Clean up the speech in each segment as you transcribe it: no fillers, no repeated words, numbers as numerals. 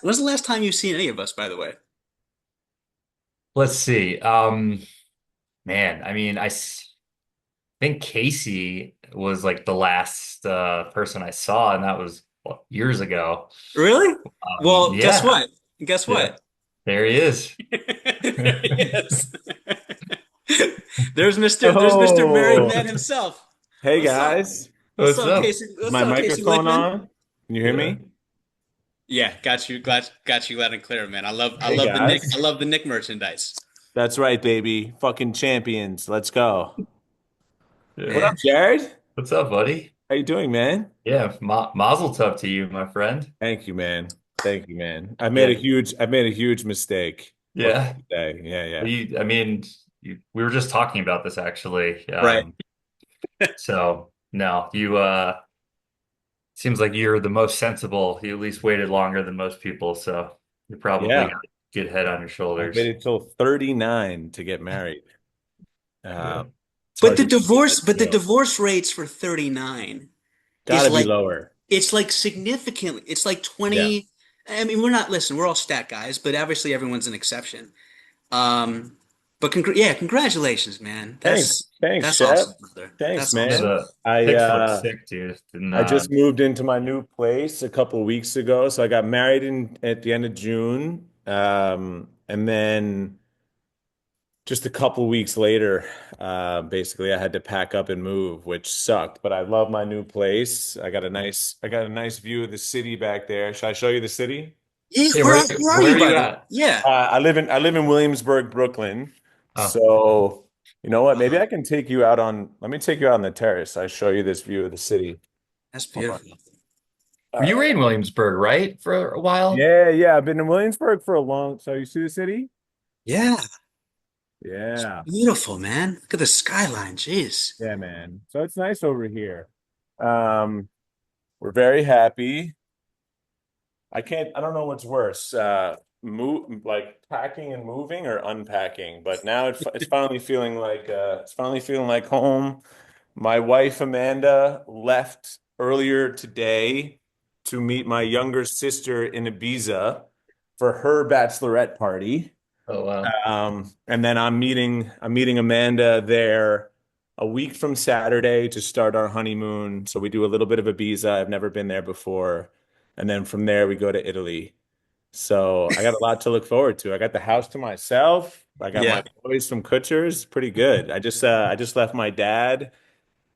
When's the last time you've seen any of us, by the way? Let's see. Man, think Casey was like the last person I saw, and that was years ago. Really? Well, guess Yeah, what? Guess yeah. what? There he is. There he is. There's Mr. Married Oh, Man himself. Hey What's up? guys, What's what's up, up? Casey? is What's my up, Casey microphone Lichtman? on? Can you hear Yeah. me? Yeah, got you loud and clear, man. I Hey love the Nick, guys, I love the Nick merchandise. that's right, baby. Fucking champions. Let's go. What Yeah. Man. up, Jared? What's up, buddy? How you doing, man? Yeah, Mazel tov to you, my friend. Thank you, man. Thank you, man. Yeah, I made a huge mistake booking yeah. today. Yeah, yeah. We were just talking about this actually. Right. So no, you seems like you're the most sensible. You at least waited longer than most people, so you probably Yeah. got a good head on your I shoulders. waited till 39 to get married. Yeah. It's hard to believe, but But the still. divorce rates for 39 is Gotta be like lower. it's like significantly. It's like Yeah. 20. I mean, we're all stat guys, but obviously everyone's an exception. Um, but yeah, congratulations, man. Thanks. Thanks, That's Shep. awesome, brother. Thanks, That's Yeah, awesome. man. the I picture looks uh sick, dude. And I just moved into my new place a couple weeks ago. So I got married in at the end of June. And then just a couple weeks later, basically I had to pack up and move, which sucked. But I love my new place. I got a nice view of the city back there. Should I show you the city? Yeah, yeah, where are where you, are by you the way? at? Yeah. I live in Williamsburg, Brooklyn. Oh, So you know what? Maybe Wow, I can take you out on, let me take you out on the terrace. I show you this view of the city. that's Hold on. beautiful. All you right. were in Williamsburg, right, for a while? Yeah, yeah. I've been in Williamsburg for a long. So you see the city? Yeah, Yeah, beautiful, man. Look at the skyline. Jeez. yeah, man. So it's nice over here. Um, we're very happy. I don't know what's worse, move like packing and moving or unpacking. But now it's finally feeling like home. My wife Amanda left earlier today to meet my younger sister in Ibiza for her bachelorette party. Oh wow. And then I'm meeting Amanda there a week from Saturday to start our honeymoon. So we do a little bit of Ibiza. I've never been there before. And then from there we go to Italy. So I got a lot to look forward to. I got the house to myself. I got my Yeah. boys from Kutsher's. Pretty good. I just left my dad.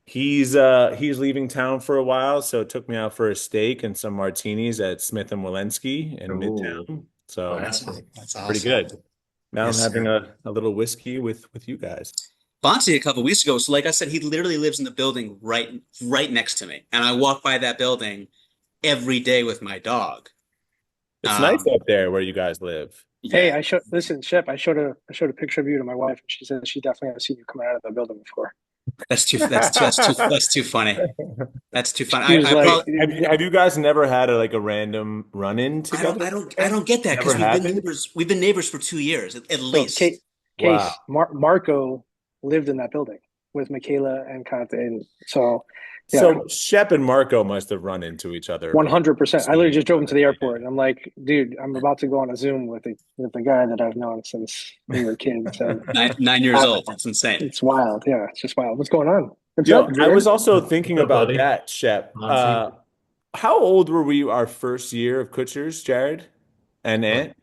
He's leaving town for a while, so it took me out for a steak and some martinis at Smith and Wolenski in Ooh, Midtown. So classic. That's pretty awesome. good. Now I'm Yes, having sir. a little whiskey with you guys. Bonsi a couple weeks ago. So, like I said, he literally lives in the building right next to me, and I walk by that building every day with my dog. It's nice Um, up there where you guys live. Hey, yeah, listen, Shep, I showed a picture of you to my wife, and she said she definitely has seen you coming out of the building before. that's too funny. That's too funny. She was I like, probably Have you guys never had a random run-in together I before? don't get that because Never happened? we've been neighbors for 2 years at so least. Wow. Marco lived in that building with Michaela and Conte, and so yeah, So Shep and Marco must have run into each other before. 100%. I Seen literally each just drove him to other. the Yeah. airport, and I'm like, dude, I'm about to go on a Zoom with a guy that I've known since we were kids, and Nine years uh, old. That's insane. it's wild. Yeah, it's just wild. What's going on? What's up, Yo, I was Jared? also thinking What's up, about buddy? that, Shep. Bonsi. How old were we our first year of Kutcher's, Jared and Well, Ant?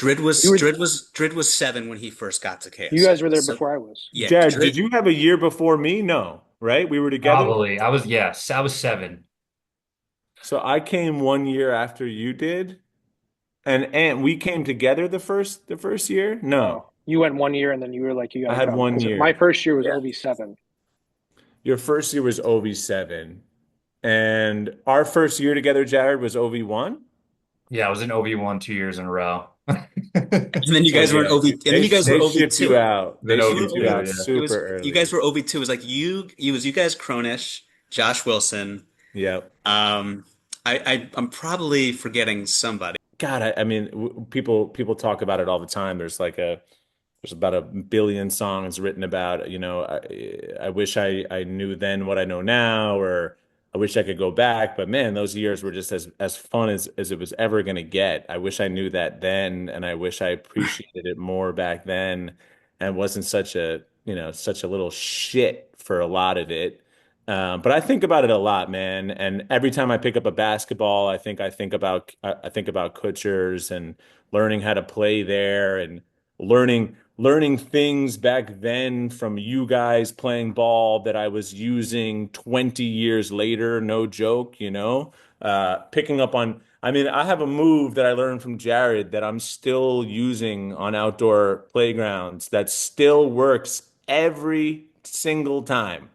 You were Drid was 7 when he first got to you KSA. guys were there So before I was. yeah, Jared, did Drid. you have a year before me? No, right? We were together. Probably. Yes, I was 7. So I came 1 year after you did. And we came together the first year? No. No, you went 1 year, and then you were like, you got I to had come one because my year. first year was Yeah. OV7. Your first year was OV7. And our first year together, Jared, was OV1. Yeah, I was in OB1 2 years in a row. And then you So guys were in yeah, OV, and then you guys were they shipped you OV2. out. Then They You were shipped you OB2, out OV. yeah. super You guys early. were OV2. It was like it was you guys, Kronisch, Josh Wilson. Yep. Um, I'm probably forgetting somebody. God, I mean, people talk about it all the time. There's about a billion songs written about, I wish I knew then what I know now, or I wish I could go back, but man, those years were just as fun as it was ever going to get. I wish I knew that then, and I wish I appreciated it more back then, and wasn't such a little shit for a lot of it. But I think about it a lot, man. And every time I pick up a basketball, I think about Kutcher's and learning how to play there and learning things back then from you guys playing ball that I was using 20 years later, no joke, you know. Picking up on, I mean, I have a move that I learned from Jared that I'm still using on outdoor playgrounds that still works every single time.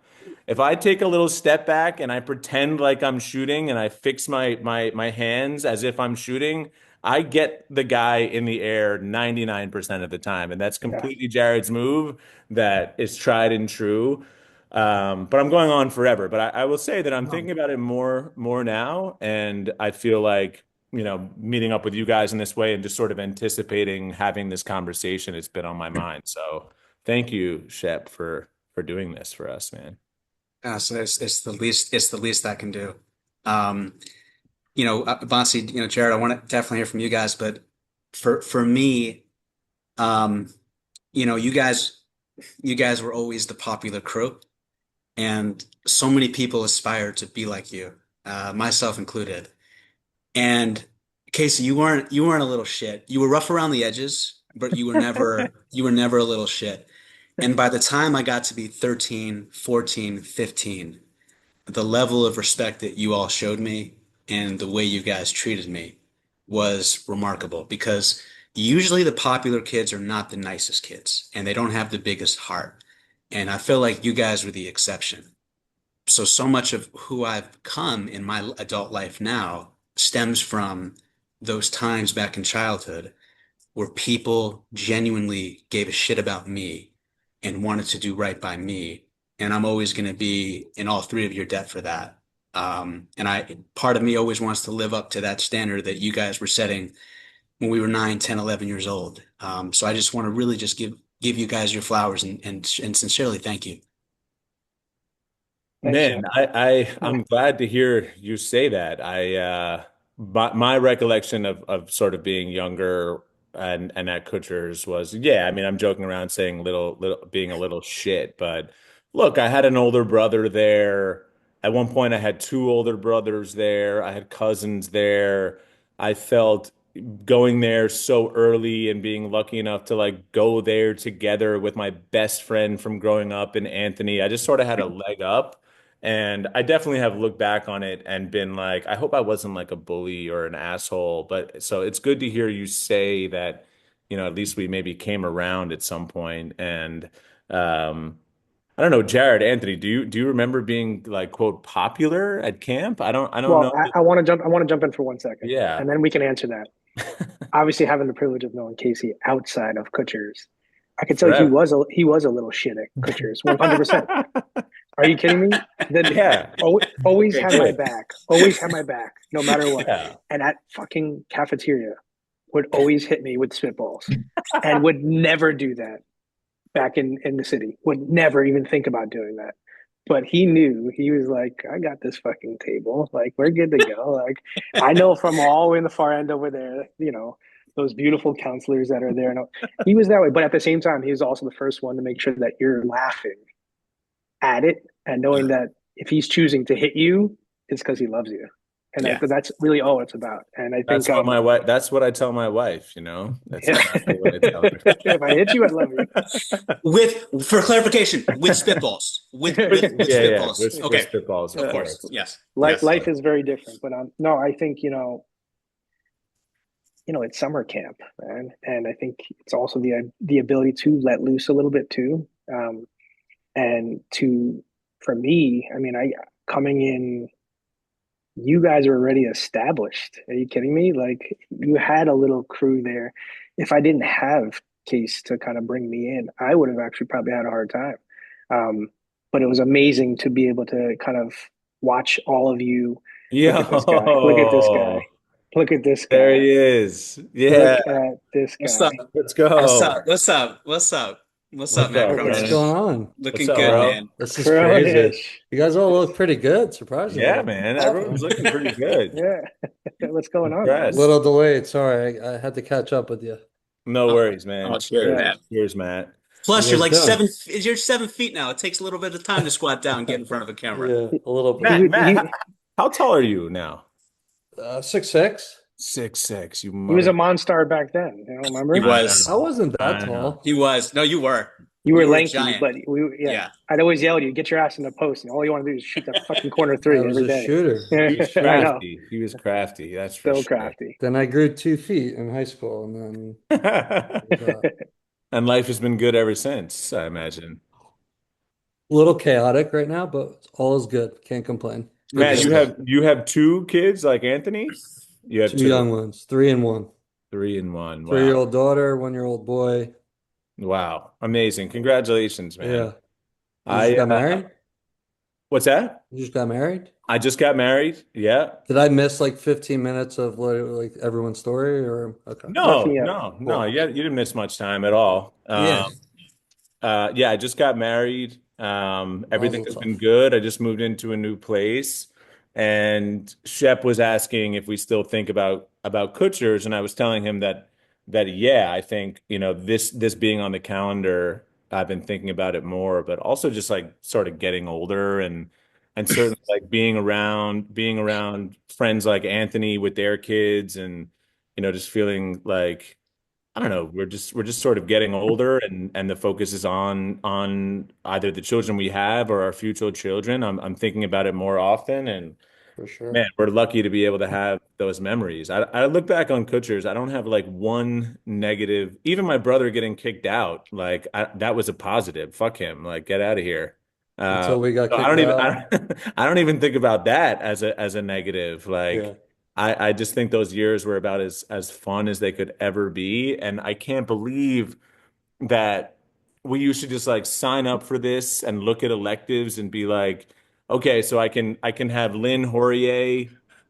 If I take a little step back and I pretend like I'm shooting and I fix my hands as if I'm shooting, I get the guy in the air 99% of the time. And that's Yeah. completely Jared's move that is tried and true. But I'm going on forever. But I will say that I'm thinking about it more now, and I feel like, meeting up with you guys in this way and just sort of anticipating having this conversation, it's been on my mind. So thank you, Shep, for doing this for us, man. So it's the least I can do. Um, Bonsi, Jared, I want to definitely hear from you guys, but for me, um, you know, you guys you guys were always the popular crew, and so many people aspire to be like you, myself included. And Casey, you weren't a little shit. You were rough around the edges, but you were never a little shit. And by the time I got to be 13, 14, 15, the level of respect that you all showed me and the way you guys treated me was remarkable, because usually the popular kids are not the nicest kids and they don't have the biggest heart. And I feel like you guys were the exception. So much of who I've become in my adult life now stems from those times back in childhood where people genuinely gave a shit about me and wanted to do right by me. And I'm always going to be in all three of your debt for that. And part of me always wants to live up to that standard that you guys were setting when we were 9, 10, 11 years old. So I just want to really just give you guys your flowers and sincerely thank you. Thanks, Man, Shep. I'm glad to hear you say that. My recollection of sort of being younger and at Kutsher's was, yeah, I mean, I'm joking around saying little being a little shit, but look, I had an older brother there. At one point I had two older brothers there. I had cousins there. I felt going there so early and being lucky enough to like go there together with my best friend from growing up in Anthony. I just sort of had a leg up. And I definitely have looked back on it and been like, I hope I wasn't like a bully or an asshole. But so it's good to hear you say that, at least we maybe came around at some point. And I don't know, Jared, Anthony, do you remember being like quote popular at camp? I don't Well, know. I want to jump. I want to jump in for 1 second, Yeah. and then we can answer that. Obviously, having the privilege of knowing Casey outside of Kutcher's, I could tell Forever. he was a little shit at Kutcher's, 100%. Are you kidding me? Then Yeah. always Okay, had my good. back. Always had my back, no matter what. Yeah. And that fucking cafeteria would always hit me with spitballs, and would never do that back in the city. Would never even think about doing that. But he knew, he was like, I got this fucking table. Like, we're good to go. Like, I know from all the way in the far end over there, those beautiful counselors that are there. And he was that way. But at the same time, he was also the first one to make sure that you're laughing at it and knowing that if he's choosing to hit you, it's because he loves you. And Yeah. that's really all it's about. And I think, That's what I tell my wife, That's yeah, exactly what I tell her. if I hit you, I love you. For clarification, with spitballs, with Yeah, yeah, spitballs. with Okay, spitballs, of of course, course. yes, Yes. Life is very different. But no, I think, it's summer camp, man, and I think it's also the ability to let loose a little bit too, and to for me, I mean, I coming in, you guys are already established. Are you kidding me? Like you had a little crew there. If I didn't have Case to kind of bring me in, I would have actually probably had a hard time. Um, but it was amazing to be able to kind of watch all of you. Look at this guy. Look at this guy. Yo, Look at this there guy. he is. Look Yeah, at this What's up? guy. let's What's go. up? What's up? What's up? What's up, What's man? up, Okay. What's Kronisch? Cronin? going on? What's Looking up, good, bro? man. This is crazy. Kronisch. You guys all look pretty good, Yeah, surprisingly. man. Everyone's looking pretty good. Yeah. What's going on, man? Impressed. Little delayed. Sorry, I had to catch up with you. No Oh, worries, man. cheers, Yeah. Cheers. man. Cheers, Matt. What Plus, you you're guys like doing? you're 7 feet now. It takes a little bit of time to squat down and get in front of a camera. Yeah, a little bit. Matt, Matt, He how tall are you now? 6'6". 6'6", you he was a mother. Monstar back then. You know, He remember? I was. I know. wasn't that I know. tall. He was. No, you were. You were You were a lanky, giant. but yeah. Yeah. I'd always yell at you, get your ass in the post, and all you want to do is shoot that fucking corner I three was every a day. shooter. He was I know. crafty. He was crafty. That's for So sure. crafty. Then I grew 2 feet in high school, and then it was, And life has been good ever since, I imagine. a little chaotic right now, but all is good. Can't complain. Good Matt, to you see have two kids like Anthony? You have two two, young ones, 3 and 1. 3 and 1. Wow. 3-year-old daughter, 1-year-old boy. Wow. Amazing. Congratulations, man. Yeah. You just I got married? what's that? You just got married? I just got married. Yeah. Did I miss like 15 minutes of like everyone's story or okay? No, Nothing yet. no, no. Cool. You didn't miss much time at all. Yeah. Yeah, I just got married. Everything Mazel has tov. been good. I just moved into a new place, and Shep was asking if we still think about Kutchers, and I was telling him that yeah, I think this being on the calendar, I've been thinking about it more, but also just like sort of getting older and certainly like being around friends like Anthony with their kids, and just feeling like. I don't know. We're just sort of getting older, and the focus is on either the children we have or our future children. I'm thinking about it more often, and For sure. man, we're lucky to be able to have those memories. I look back on Kutchers. I don't have like one negative. Even my brother getting kicked out, like that was a positive. Fuck him. Like get out of here. Uh, Until we got so I kicked don't even out. I don't even think about that as a negative. Yeah, Like I just think those years were about as fun as they could ever be, and I can't believe that we used to just like sign up for this and look at electives and be like, okay, so I can have Lynn Hourier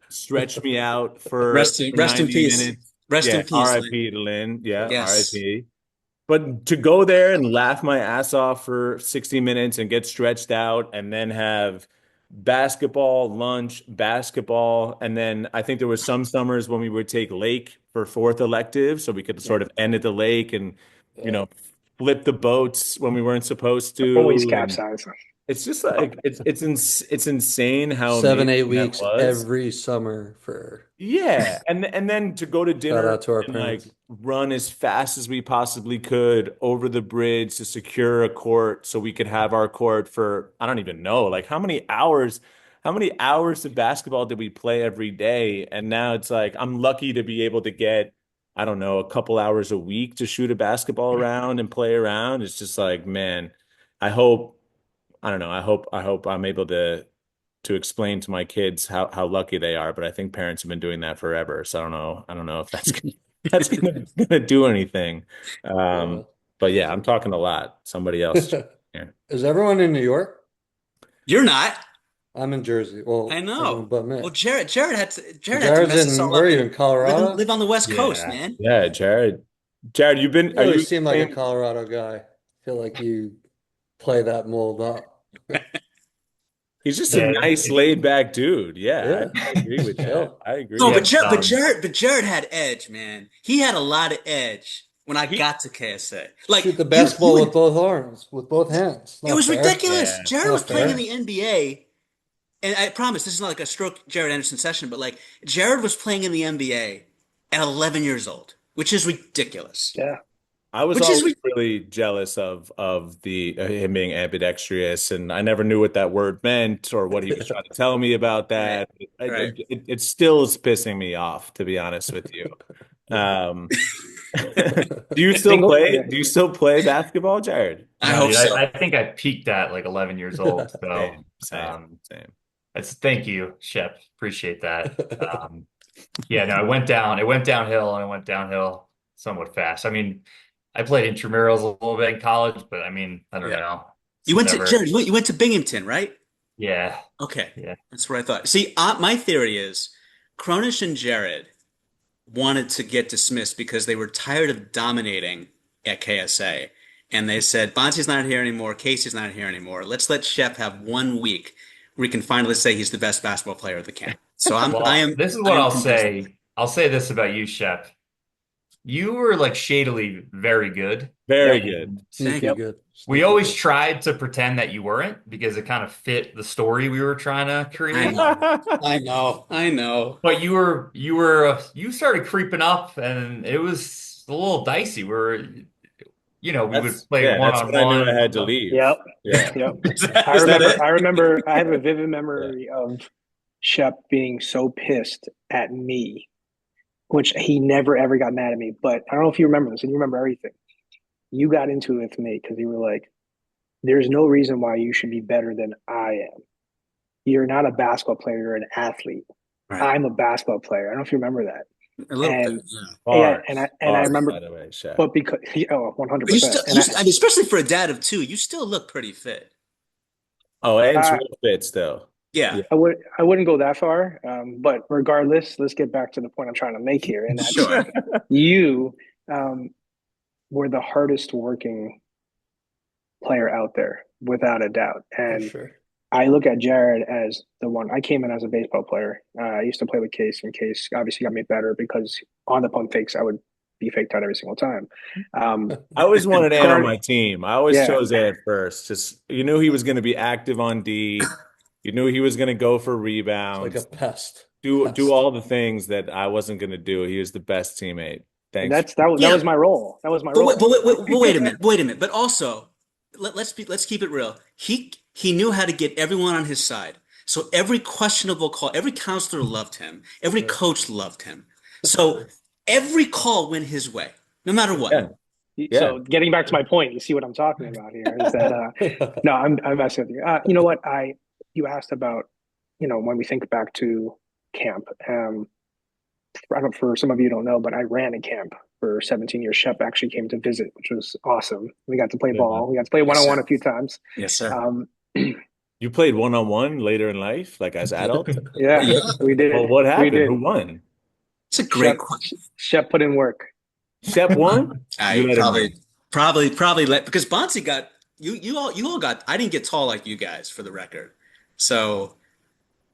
stretch me out for for Rest in 90 peace. minutes. Rest Yeah, in peace, Lynn. RIP to Lynn. Yeah, Yes. RIP. But to go there and laugh my ass off for 60 minutes and get stretched out and then have basketball, lunch, basketball, and then I think there was some summers when we would take lake for fourth elective, so we could Yeah. sort of end at the lake and you yeah, know flip the boats when we weren't supposed Always to, and capsize. it's just like it's insane how 7-8 amazing that weeks was. every summer for Yeah, and then to go to shout dinner out to our and like parents. run as fast as we possibly could over the bridge to secure a court so we could have our court for I don't even know like how many hours of basketball did we play every day? And now it's like I'm lucky to be able to get I don't know a couple hours a week to shoot a basketball around and play around. It's just like man, I hope I don't know. I hope I'm able to explain to my kids how lucky they are, but I think parents have been doing that forever. So I don't know if that's gonna do anything. Yeah. But yeah, I'm talking a lot. Somebody else. Yeah. Is everyone in New York? You're not. I'm in Jersey. Well, I everyone know. but me. Well, Jared had to Jared's mess us in, all where up are you, and in Colorado? live on the West Coast, Yeah. man. Yeah, Jared. Jared, You are always you seem like a Colorado guy. I feel like you play that mold up. he's just a Yeah, nice laid back dude. Yeah, Yeah, I agree with that. chill. I agree No, yeah. with but Jared had edge, man. He had a lot of edge when I he got to KSA. Like Shoot the you, basketball you with both arms, with both hands. it Not was fair. ridiculous. yeah. Jared was Not playing in fair. the NBA, and I promise this is not like a stroke Jared Anderson session, but like Jared was playing in the NBA at 11 years old, which is ridiculous. Yeah. I was Which is always really jealous of the him being ambidextrous, and I never knew what that word meant or what he was trying to tell me about right, that. right. It still is pissing me off, to be honest with you. Um, do you still Single. play? Yeah. Do you still play basketball, Jared? I No, hope dude, so. I think I peaked at like 11 years old. So, Same, same, um, same. thank you, Shep. Appreciate that. Yeah, no, it went downhill and it went downhill somewhat fast. I mean, I played intramurals a little bit in college, but I mean, I don't Yeah. know. You It's went to never, Jared. You went to Binghamton, right? yeah, Okay, yeah. that's what I thought. See, my theory is Kronisch and Jared wanted to get dismissed because they were tired of dominating at KSA, and they said, Bonsi's not here anymore, Casey's not here anymore. Let's let Shep have 1 week where he can finally say he's the best basketball player of the camp. So Well, this is I what am I'll convinced. say. I'll say this about you, Shep. You were like shadily very good. Very Yep. good. And Thank Sneaky you. good. we Sneaky always good. tried to pretend that you weren't because it kind of fit the story we were trying to I create. know. I know. I know. But you started creeping up and it was a little dicey. We would play one That's on when I knew I one. had to leave. Yep. Yeah. Yep. Is I is that remember. it? I remember. I have a vivid Yeah. memory of Shep being so pissed at me, which he never ever got mad at me. But I don't know if you remember this, and you remember everything. You got into it with me because you were like, "There's no reason why you should be better than I am. You're not a basketball player. You're an athlete. Right. I'm a basketball player." I don't know if you remember that. A little bit. And Yeah. yeah, Bars. and I Bars, remember, by the way, Shaq. but because oh, But you 100%. still, I mean, especially for a dad of two, you still look pretty fit. Oh, and I, Swift fit still. Yeah. Yeah. I wouldn't go that far. But regardless, let's get back to the point I'm trying to make here, and that's Sure. you um, were the hardest working player out there, without a doubt. For And sure. I look at Jared as the one. I came in as a baseball player. I used to play with Case, and Case obviously got me better because on the pump fakes, I would be faked out every single time. I always wanted Ant on Guard, my team. I always yeah, chose Ant first. Just you knew he was going to be active on D. You knew he was going to go for It's like a rebounds. pest. Do Pest. all the things that I wasn't going to do. He was the best teammate. Thanks. that Yeah. was my role. That was my But role. wait a minute. Wait a minute. But also, let's keep it real. He knew how to get everyone on his side. So every questionable call, every counselor loved him. Every Right. coach loved him. So every call went his way, no matter what. Yeah. Yeah. So getting back to my point, you see what I'm talking about here is that no, I'm messing with you. You know what? You asked about, when we think back to camp. I don't, for some of you don't know, but I ran a camp for 17 years. Shep actually came to visit, which was awesome. We got to play Yeah. ball. We got to play one Yes, on one sir. a few times. Yes, sir. Um, You played one-on-one later in life, like as adults? yeah, Yeah. we Well, did. what We happened? did. Who won? It's a great Shep question. Shep put in work. Shep won? You I let him win. probably let because Bonsi got you all got I didn't get tall like you guys for the record. So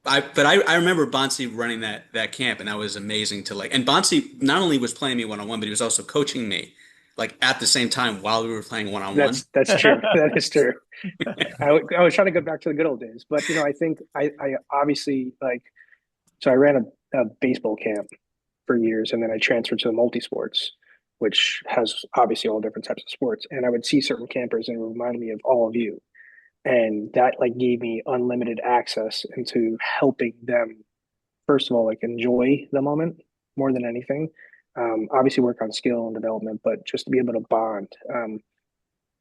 I remember Bonsi running that camp and that was amazing to like and Bonsi not only was playing me one on one but he was also coaching me like at the same time while we were playing one on one. That's true. That is true. I was trying to go back to the good old days, but I think I obviously like so I ran a baseball camp for years, and then I transferred to the multi sports, which has obviously all different types of sports. And I would see certain campers, and it reminded me of all of you, and that like gave me unlimited access into helping them. First of all, like enjoy the moment more than anything. Obviously, work on skill and development, but just to be able to bond.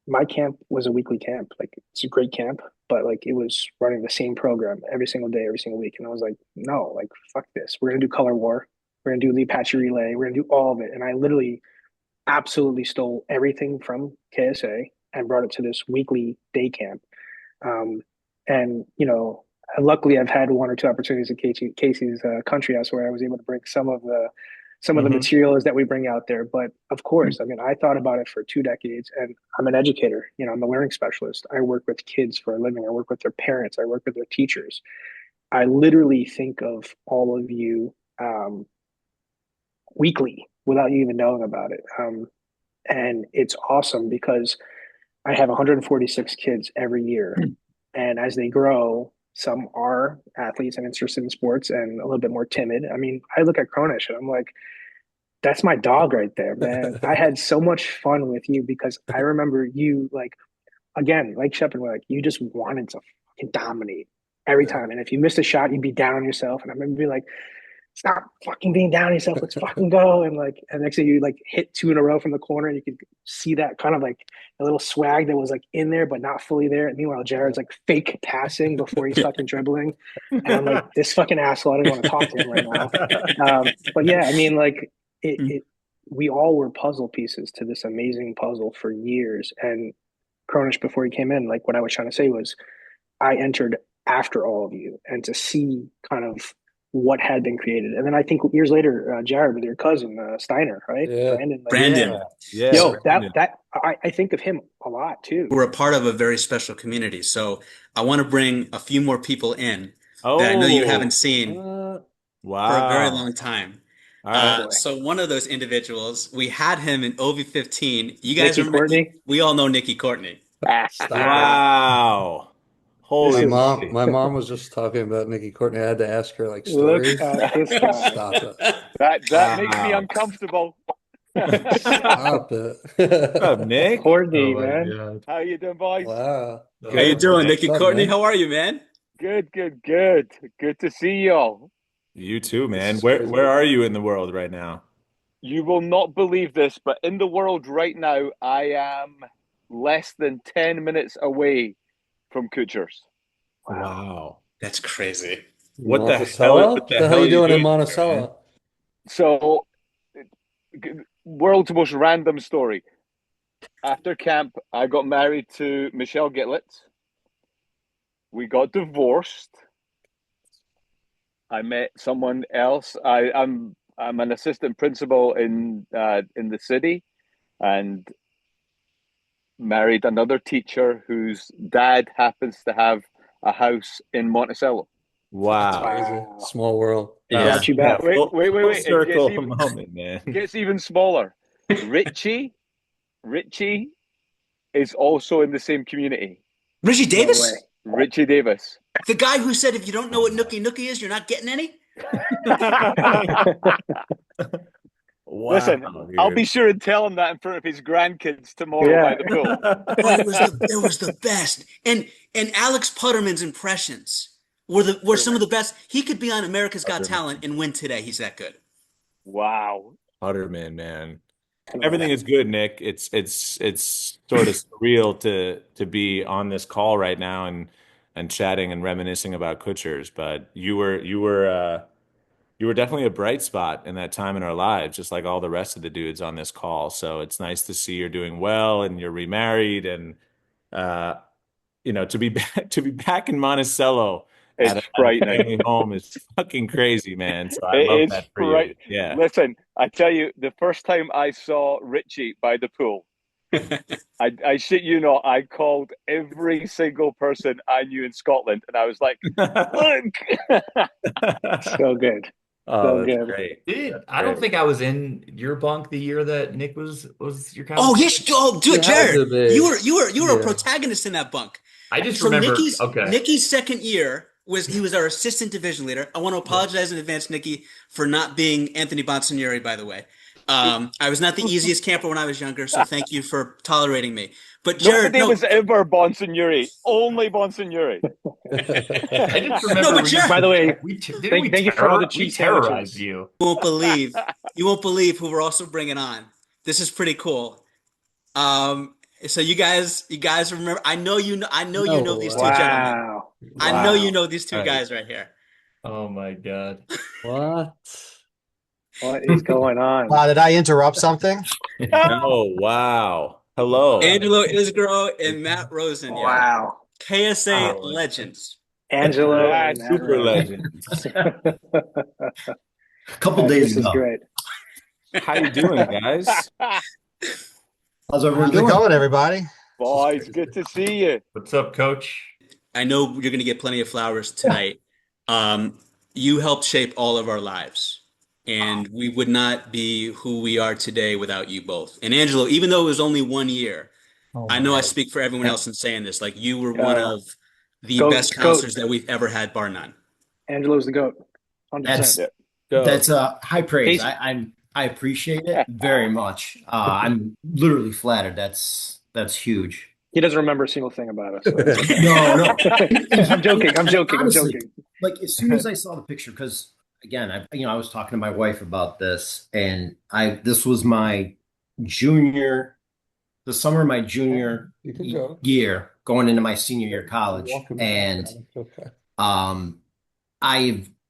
My camp was a weekly camp. Like it's a great camp, but like it was running the same program every single day, every single week. And I was like, no, like fuck this. We're gonna do color war. We're gonna do the Apache relay. We're gonna do all of it. And I literally absolutely stole everything from KSA and brought it to this weekly day camp. Um, and luckily I've had one or two opportunities at Casey's country house where I was able to bring some of the Mhm. materials that we bring out there. But of course, I mean, I thought about it for 2 decades, and I'm an educator. I'm a learning specialist. I work with kids for a living. I work with their parents. I work with their teachers. I literally think of all of you weekly without you even knowing about it. And it's awesome because I have 146 kids every year. And as they grow, some are athletes and interested in sports and a little bit more timid. I mean, I look at Kronisch and I'm like, that's my dog right there, man. I had so much fun with you because I remember you like again, like Shep and like you just wanted to fucking dominate every Yeah. time. And if you missed a shot, you'd be down on yourself. And I remember being like, stop fucking being down on yourself. Let's fucking go. And like, and next thing you like hit two in a row from the corner, and you could see that kind of like a little swag that was like in there, but not fully there. And meanwhile, Jared's like fake passing before he's fucking dribbling. And I'm like, this fucking asshole, I don't want to talk to him right now. But yeah, I mean, like we all were puzzle pieces to this amazing puzzle for years. And Kronish, before he came in, like what I was trying to say was I entered after all of you, and to see kind of what had been created. And then I think years later, Jared with your cousin Steiner, right? Yeah. Brandon, like, Brandon, Yeah. yo, Brandon. I think of him a lot too. we're a part of a very special community. So I want to bring a few more people in that I know you Oh, haven't seen for a very wow. long time. All right. Boy. So one of those individuals, we had him in OV15. You guys Nikki remember? Courtney. We all know Nikki Courtney. Stop it. Wow. This Holy is moly. My mom was just talking about Nikki Courtney. I had to ask her like look stories. at this guy. Stop it. That makes me Wow. uncomfortable. Stop What's up, it. Nick? Courtney, Oh my man. God. How you doing, boys? Wow. How you doing, Nikki What's up, Courtney? man? How are you, man? Good. Good to see y'all. You too, man. This is Where crazy. are you in the world right now? You will not believe this, but in the world right now, I am less than 10 minutes away from Kutsher's. Wow. That's crazy. What the hell? Monticello? What The hell are you doing in Monticello? man? So, world's most random story. After camp, I got married to Michelle Gitlitz. We got divorced. I met someone else. I'm an assistant principal in the city, and married another teacher whose dad happens to have a house in Monticello. Wow. Crazy. Wow. Small world. Got you back. Wait. Full It circle gets even, moment, man. gets even smaller. Richie is also in the same community. Richie No Davis? way. Richie Davis. The guy who said if you don't know what Nookie Nookie is, you're not getting any? Wow, Listen, I'll dude. be sure and tell him that in front of his grandkids tomorrow Yeah. by the pool. Oh, it was the best. And Alex Putterman's impressions were some of the best. He could be on America's Got Putterman. Talent and win today. He's that good. Wow. Putterman, man. Everything is good, Nick. It's sort of surreal to be on this call right now and chatting and reminiscing about Kutchers, but you were definitely a bright spot in that time in our lives, just like all the rest of the dudes on this call. So it's nice to see you're doing well and you're remarried and to be back in Monticello at It's a frightening. family home is fucking crazy, man. So I It love is that for you. right. Yeah. Listen, I tell you, the first time I saw Richie by the pool, I shit you not, I called every single person I knew in Scotland, and I was like, "Look!" So good. Oh, that's good. great. I don't think I was in your bunk the year that Nick was your counselor. Oh, yes. Oh, dude, You had to Jared, be. you were a Yeah. protagonist in that bunk. I just So remember. Okay. Nikki's second year he was our assistant division leader. I want to apologize in advance, Nikki, for not being Anthony Bonsignore, by the way. I was not the easiest camper when I was younger, so thank you for tolerating me. But Jared, Nobody was ever Bonsignore, only Bonsignore. I just remember. No, but Jared- By the way, thank you for all the we cheese terrorized sandwiches. you. you won't believe who we're also bringing on. This is pretty cool. So you guys remember? I know you know these two gentlemen. Wow. I know you know these two Right. guys right here. Oh my God. What? What is going on? Did I interrupt something? Oh, wow. Hello. Angelo Isgro and Matt Rosen. Wow. KSA Wow. legends. Angelo Yeah, and Matt Super Rosen. legends. A couple days This is ago. great. How you doing, guys? How's everyone doing? going, everybody? Boys, good to see you. What's up, Coach? I know you're going to get plenty of flowers tonight. You helped shape all of our lives, and we would not be who we are today without you both. And Angelo, even though it was only 1 year, I know I speak for everyone else in saying this. Like, you were one of the best counselors that we've ever had, bar none. Angelo's the GOAT. 100%. That's high praise. Casey. I appreciate it very much. I'm literally flattered. That's huge. He doesn't remember a single thing about us. So. No. I'm joking. Honestly, like as soon as I saw the picture, because again, I was talking to my wife about this, and this was the summer of my junior You can go. year, going into my senior year of college, and Okay.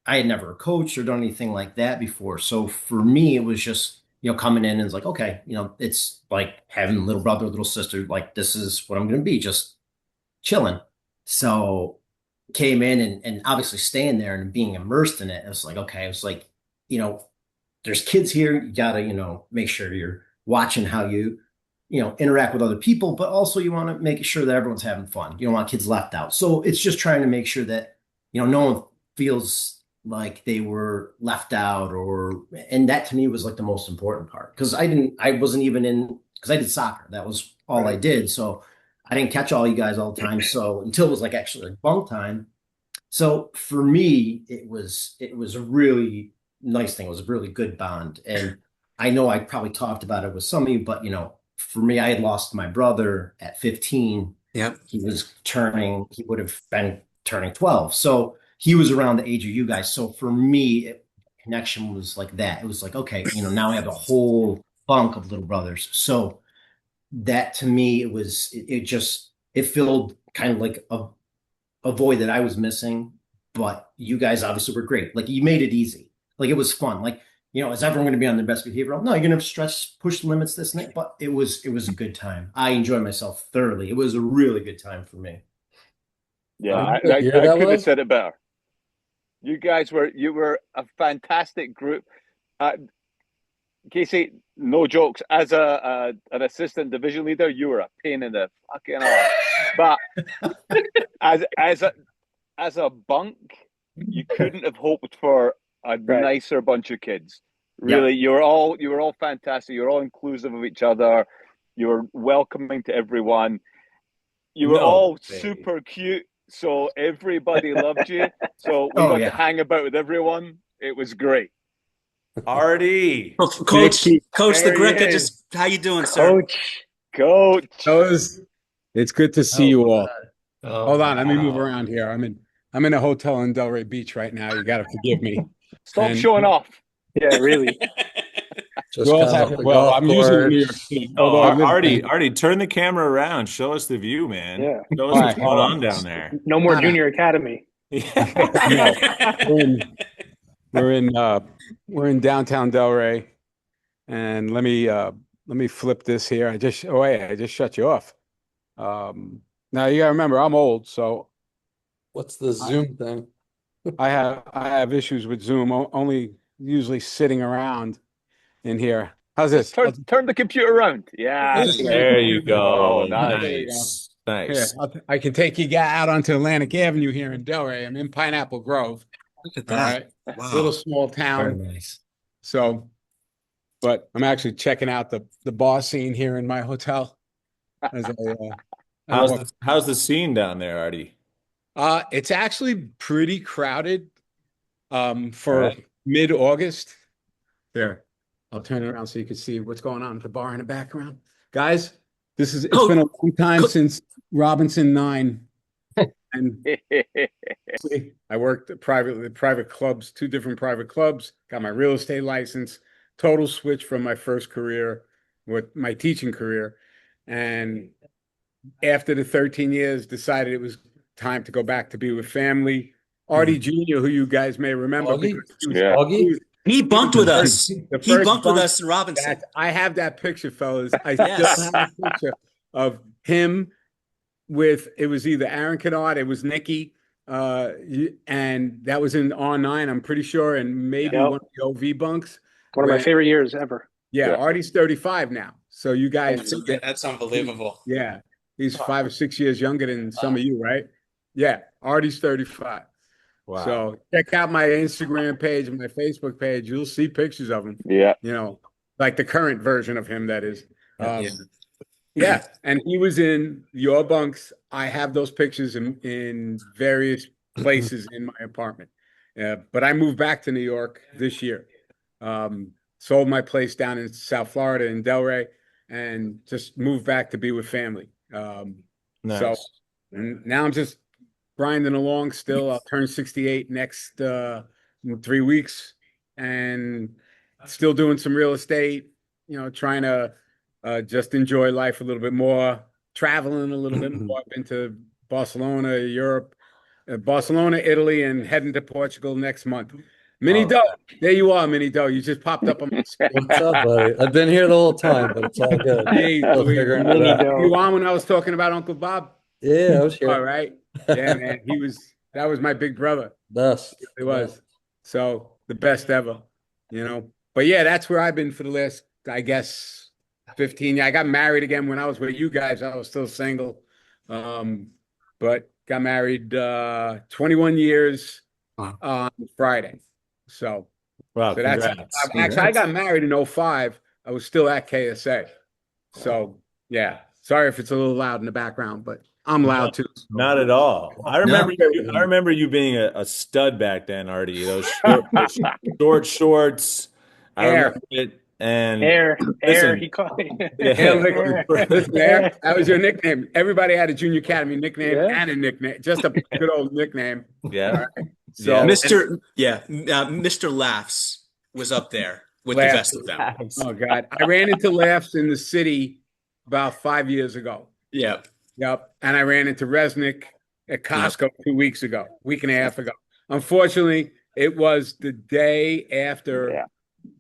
I had never coached or done anything like that before. So for me, it was just, coming in and it's like, okay, it's like having a little brother, little sister, like this is what I'm going to be, just chilling. So came in and obviously staying there and being immersed in it, it was like, okay, it was like, you know, there's kids here. You gotta, make sure you're watching how you, interact with other people, but also you want to make sure that everyone's having fun. You don't want kids left out. So it's just trying to make sure that, no one feels like they were left out and that to me was like the most important part. Cause I wasn't even cause I did soccer. That was all I did. So I didn't catch all you guys all the time. So until it was like actually like bunk time. So for me, it was a really nice thing. It was a really good bond. And I know I probably talked about it with some of you, but for me, I had lost my brother at 15. Yep. He would have been turning 12. So he was around the age of you guys. So for me, connection was like that. It was like, okay, now I have a whole bunk of little brothers. So that to me, it filled kind of like a void that I was missing. But you guys obviously were great. Like you made it easy. Like it was fun. Like, is everyone going to be on their best behavior? No, you're going to stretch, push limits, this and that. But it was a good time. I enjoyed myself thoroughly. It was a really good time for me. Yeah, I Year that couldn't have was? said it better. You were a fantastic group. Casey, no jokes. As an assistant division leader, you were a pain in the fucking arse. But as a bunk, you couldn't have hoped for a nicer bunch of kids. Really, you were all fantastic. You were all inclusive of each other. You were welcoming to everyone. You were all super cute, so everybody loved you. So we got to hang about with everyone. It was great. Artie, Coach LaGreca, just how you doing, sir? Coach. It's good to see you all. Oh, Hold on, let me move around here. I'm in a hotel in Delray Beach right now. You got to forgive me. Stop showing off. Yeah, really. Just kind of the well, golf I'm usually in New York course. City. Oh, although I live Artie, turn the camera around. Show us the view, man. Yeah. Show us what's going on down there. No more junior academy. We're in downtown Delray, and let me flip this here. I just shut you off. Now you gotta remember I'm old, so What's the Zoom thing? I have issues with Zoom. Only usually sitting around in here. How's this? Turn the computer around. Yeah. There you go. Oh, nice. Nice. Here, I can take you out onto Atlantic Avenue here in Delray. I'm in Pineapple Grove. Look at All that. right. Wow. Little small town. Very nice. So, but I'm actually checking out the bar scene here in my hotel. As How's the scene down there, Artie? It's actually pretty crowded for mid-August. There, I'll turn it around so you can see what's going on at the bar in the background. Guys, it's been a long time since Robinson 9. And I worked at private clubs, 2 different private clubs, got my real estate license, total switch from my first career with my teaching career. And after the 13 years, decided it was time to go back to be with family. Artie Jr., who you guys may remember, He bunked with us. He bunked with us in Robinson. I have that picture, fellas. I still have a picture of him with, it was either Aaron Kennard, it was Nikki, and that was in R9, I'm pretty sure, and maybe one of the OV bunks. One of my favorite years ever. Yeah, Artie's 35 now. So you guys, That's unbelievable. yeah, he's 5 or 6 years younger than some of you, right? Yeah, Artie's 35. Wow. So check out my Instagram page and my Facebook page. You'll see pictures of him. Yeah. Like the current version of him, that is. Yeah, and he was in your bunks. I have those pictures in various places in my apartment. But I moved back to New York this year. Sold my place down in South Florida in Delray and just moved back to be with family. Nice. So and now I'm just grinding along still. I'll turn 68 next 3 weeks and still doing some real estate, trying to just enjoy life a little bit more, traveling a little bit more. I've been to Barcelona, Europe, Barcelona, Italy, and heading to Portugal next month. Minnie Doe, there you are, Minnie Doe. You just popped up on my screen. What's up, buddy? I've been here the whole time, but it's all good. Hey, Figuring it out. you on when I was talking about Uncle Bob? Yeah, I was here. All right. Yeah, man. That was my big brother. Best. It was. So the best ever, But yeah, that's where I've been for the last, I guess, 15 years. I got married again when I was with you guys. I was still single. But got married 21 years Wow. on Friday. So, Wow, so that's congrats. actually I got married in 05. I was still at KSA. So yeah. Sorry if it's a little loud in the background, but I'm loud too. So. Not at all. I remember No. I remember you being a stud back then, Artie. Those short shorts. I Air. remember it. And Air, listen, he called me. Air liquid. Listen, Air, that was your nickname. Everybody had a junior academy nickname Yeah. and a nickname, just a good old nickname. yeah. So Yeah. Mr. Laughs was up there with the Laughs. best of them. Oh God, I ran into Laughs in the city about 5 years ago. Yeah. Yep, and I ran into Resnick at Costco 2 weeks ago, week and a half ago. Unfortunately, it was the day after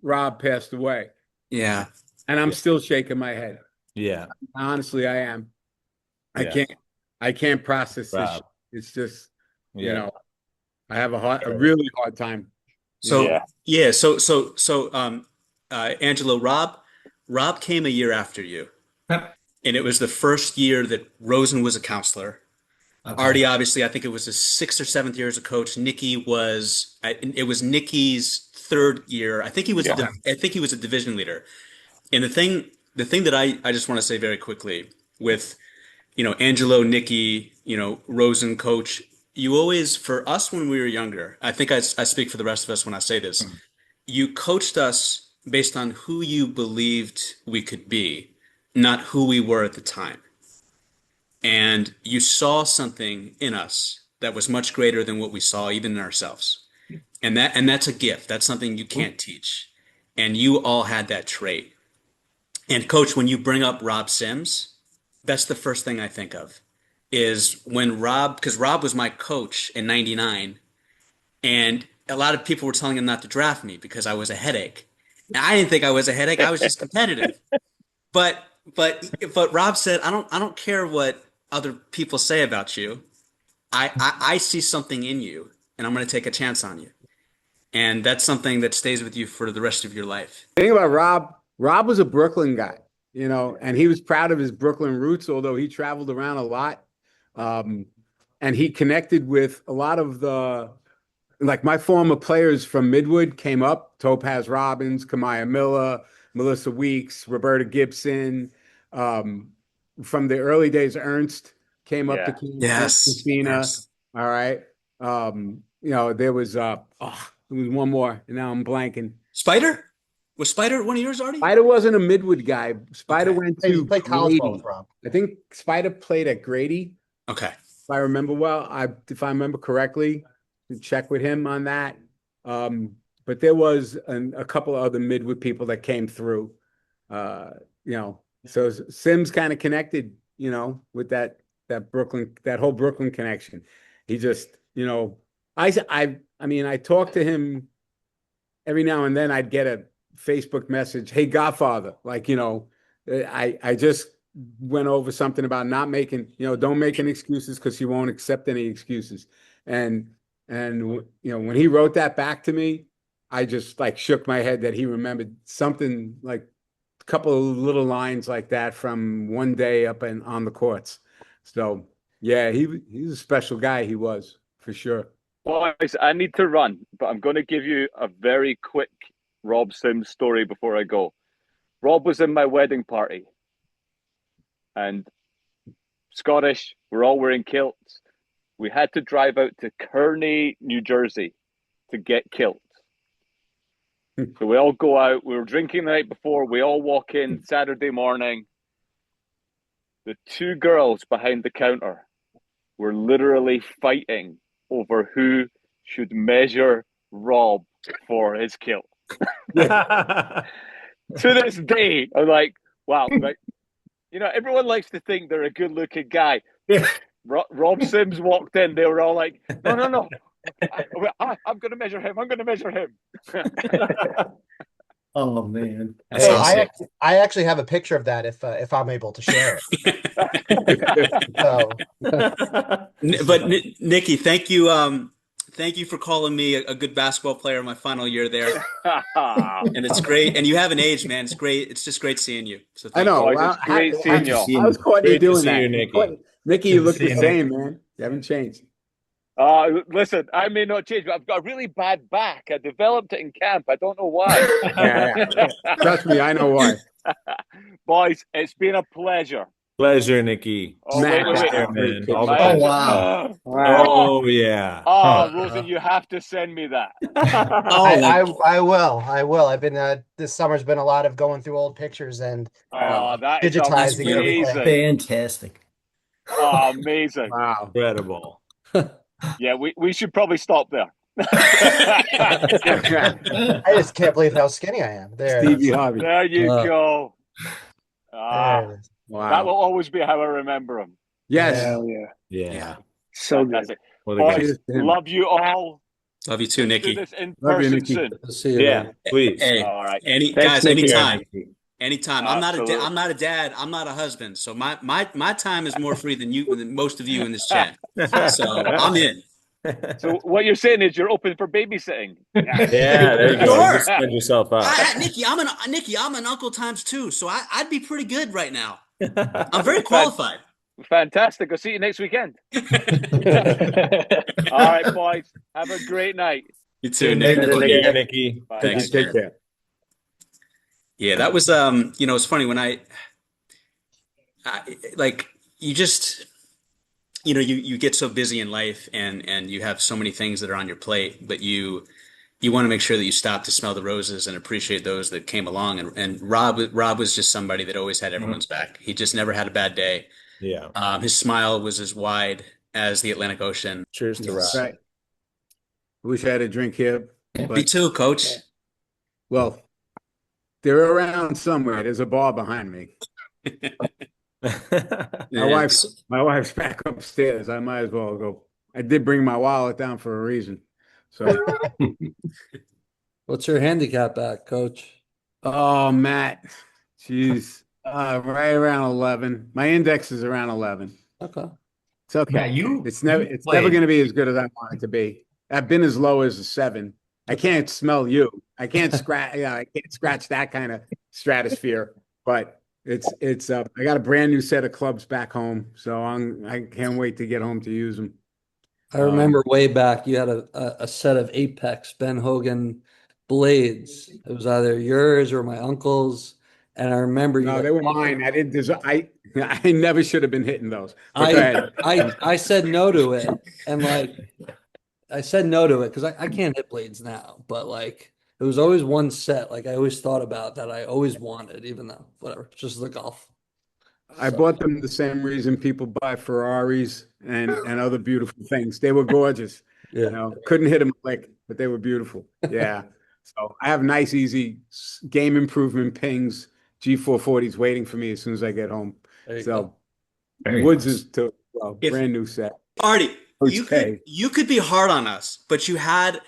Rob passed away. Yeah. And I'm still shaking my head. Yeah. Honestly, I am. Yeah. I can't process this. Wow. It's just, Yeah. I have a really hard time. So Angelo, Rob came a year after you. And it was the first year that Rosen was a counselor. Okay. Artie, obviously, I think it was his 6th or 7th year as a coach. It was Nikki's 3rd year. I think he was a division leader. And the thing that I just want to say very quickly with, Angelo, Nikki, Rosen coach, you always, for us when we were younger, I think I speak for the rest of us when I say this, you coached us based on who you believed we could be, not who we were at the time. And you saw something in us that was much greater than what we saw even in ourselves. And that's a gift. That's something you can't teach. And you all had that trait. And coach, when you bring up Rob Sims, that's the first thing I think of is when because Rob was my coach in 99, and a lot of people were telling him not to draft me because I was a headache. And I didn't think I was a headache. I was just competitive. But Rob said, I don't care what other people say about you. I see something in you, and I'm going to take a chance on you. And that's something that stays with you for the rest of your life. The thing about Rob was a Brooklyn guy, and he was proud of his Brooklyn roots, although he traveled around a lot. And he connected with a lot of my former players from Midwood came up, Topaz Robbins, Kamaya Miller, Melissa Weeks, Roberta Gibson. From the early days, Ernst came up to campus. Yes. Christina. Yes. All right. There was one more, and now I'm blanking. Spider? Was Spider one of yours already? Spider wasn't a Midwood guy. Spider went He to played college ball Grady. with Rob. I think Spider played at Grady. Okay. If I remember well, if I remember correctly, check with him on that. But there was a couple of other Midwood people that came through. So Sims kind of connected, with that Brooklyn, that whole Brooklyn connection. He just, I talk to him every now and then. I'd get a Facebook message, "Hey, Godfather," I just went over something about not making, don't make any excuses because he won't accept any excuses. And when he wrote that back to me, I just shook my head that he remembered something, like a couple of little lines like that from one day up on the courts. So yeah, he's a special guy. He was, for sure. Boys, I need to run, but I'm going to give you a very quick Rob Sims story before I go. Rob was in my wedding party, and Scottish, we're all wearing kilts. We had to drive out to Kearney, New Jersey to get kilts. So we all go out. We were drinking the night before. We all walk in Saturday morning. The 2 girls behind the counter were literally fighting over who should measure Rob for his kilt. To this day, I'm like, wow. Everyone likes to think they're a good-looking guy. Rob Sims walked in. They were all like, no. I'm going to measure him. I'm going to measure him. Oh man. That's Hey, awesome. I actually have a picture of that if I'm able to share it. So But Nikki, thank you for calling me a good basketball player in my final year there. And it's great. And you haven't aged, man. It's great. It's just great seeing you. So I thank you. know. Boys, Well, it's great seeing you. how's Courtney Great to doing see that? you, Nikki. Nikki, you Good to look see the you, same, Nick. man. You haven't changed. Listen, I may not change, but I've got a really bad back. I developed it in camp. I don't know why. Yeah. Trust me, I know why. Boys, it's been a pleasure. Pleasure, Nikki. Oh, Matt, wait. There, man. All the My Oh best. wow. Oh, yeah. Rosen, you have to send me that. Oh, I will. I've been this summer's been a lot of going through old pictures and That is digitizing amazing. everything. Fantastic. Oh, amazing. wow. Incredible. Yeah, we should probably stop there. I just can't believe how skinny I am. There it Stevie is. Harvey. There you go. There it is. That will Wow. always be how I remember him. Yes. Hell yeah. Yeah. So good. Fantastic. What a guy. Boys, love you all. love you too, Let's do Nikki. this in Love you, person Nikki. soon. Good to see you, Yeah, man. please. Hey, All right. Thanks, Nikki. anytime. Anytime. Absolutely. I'm not a dad. I'm not a husband. So my time is more free than most of you in this chat. So I'm in. So what you're saying is you're open for babysitting. Yeah, there you go. Sure. You just spread yourself out. Nikki, I'm an uncle times two, so I'd be pretty good right now. I'm very qualified. Fantastic. I'll see you next weekend. All right, boys. Have a great night. You too, Nick. Later, Take care, Nikki. Bye. Thanks. Take care. Yeah, that was it's funny when I like you just you get so busy in life and you have so many things that are on your plate, but you want to make sure that you stop to smell the roses and appreciate those that came along. And Rob was just somebody that always had everyone's back. He just never had a bad day. Yeah. His smile was as wide as the Atlantic Ocean. Cheers to Rob. Right. Wish I had a drink here. Me But, too, Coach. well, they're around somewhere. There's a bar behind me. My wife's back upstairs. I might as well go. I did bring my wallet down for a reason. So, What's your handicap at, Coach? oh, Matt, she's right around 11. My index is around 11. Okay. It's okay. Yeah, It's never going to be as good as I want it to be. I've been as low as a 7. I can't smell you. I can't scratch. I can't scratch that kind of stratosphere. But it's I got a brand new set of clubs back home, so I can't wait to get home to use them. I remember way back you had a set of Apex Ben Hogan blades. It was either yours or my uncle's, and I remember you. No, they were mine. I didn't. I never should have been hitting those. I said no to it, and I said no to it because I can't hit blades now, but it was always one set. I always thought about that. I always wanted, even though whatever, it's just the golf. I bought them the same reason people buy Ferraris and other beautiful things. They were gorgeous. Yeah. Couldn't hit them a lick, but they were beautiful. Yeah. So I have nice, easy game improvement pings, G440s waiting for me as soon as I get home. So Woods is brand new set. Artie, Okay. you could be hard on us, but you had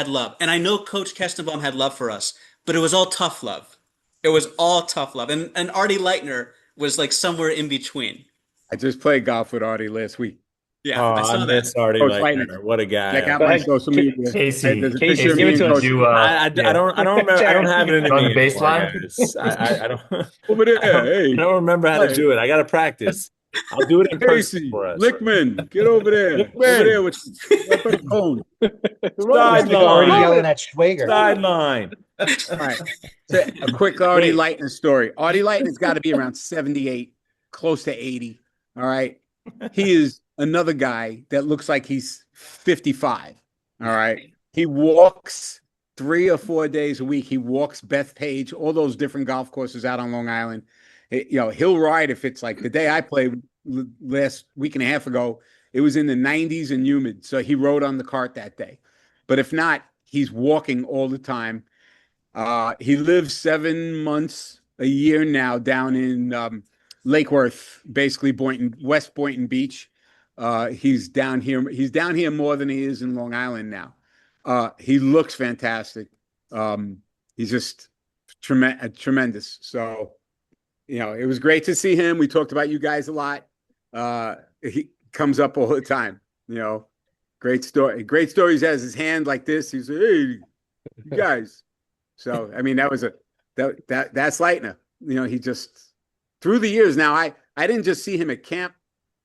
love. And I know Coach Kestenbaum had love for us, but it was all tough love. It was all tough love. And Artie Lichtner was somewhere in between. I just played golf with Artie last week. Yeah, Oh, I saw I that. miss Artie Coach Lichtner. Lichtner. What a guy. Check out my social media. Casey, There's a Casey, picture of me and give it to Coach. you, I don't remember. I don't have it in On the me baseline? anymore, guys. I don't. Over there. I don't remember how to do it. I got to practice. I'll do it in person Casey for us. Lichtman, get over there. Lichtman. Over there with the cone. Already Sideline. yelling at Schwager. Sideline. All right. So a quick Artie Lichtner story. Artie Lichtner's got to be around 78, close to 80. All right. He is another guy that looks like he's 55. All right. He walks 3 or 4 days a week. He walks Bethpage, all those different golf courses out on Long Island. He'll ride if it's like the day I played last week and a half ago, it was in the 90s and humid. So he rode on the cart that day. But if not, he's walking all the time. He lives 7 months a year now down in Lake Worth, basically West Boynton Beach. He's down here. He's down here more than he is in Long Island now. He looks fantastic. He's just tremendous. So, it was great to see him. We talked about you guys a lot. He comes up all the time. Great story. Great stories. Has his hand like this. He's like, hey, you guys. So I mean, that's Lietner. He just through the years. Now I didn't just see him at camp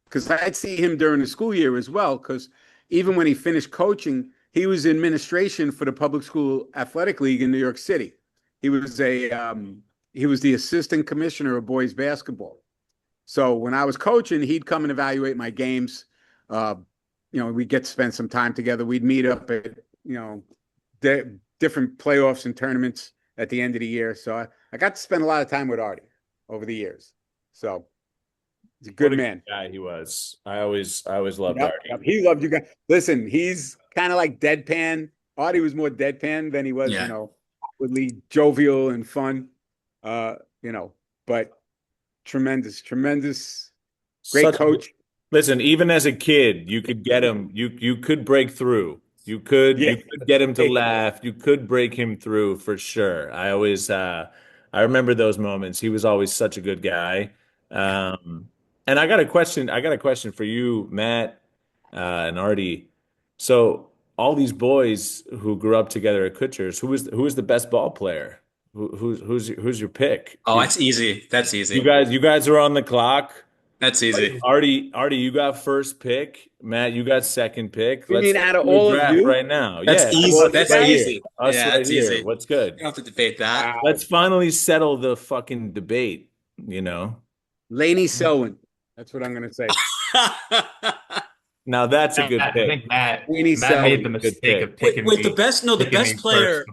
because I'd see him during the school year as well. Because even when he finished coaching, he was in administration for the public school athletic league in New York City. He was the assistant commissioner of boys basketball. So when I was coaching, he'd come and evaluate my games. We'd get to spend some time together. We'd meet up at, different playoffs and tournaments at the end of the year. So I got to spend a lot of time with Artie over the years. So he's a good man. Guy he was. I always loved Artie. Yep. He loved you guys. Listen, he's kind of like deadpan. Artie was more deadpan than he was, outwardly jovial and fun. But tremendous, great coach. Listen, even as a kid, you could get him. You could break through. You could get him to laugh. You could break him through for sure. I remember those moments. He was always such a good guy. And I got a question. For you, Matt, and Artie. So all these boys who grew up together at Kutsher's, who is the best ball player? Who's your pick? Oh, that's easy. That's easy. You guys are on the clock. That's easy. Artie, you got first pick. Matt, you got second pick. You mean out of all of you? Right now? That's easy. Well, that's right easy. Us yeah, right that's here. easy. What's good? You don't have to debate that. Let's finally settle the fucking debate. Laney Selwyn. That's what I'm going to say. Now that's a good pick. I think Matt Selwyn, made the mistake of picking Wait, me. the best player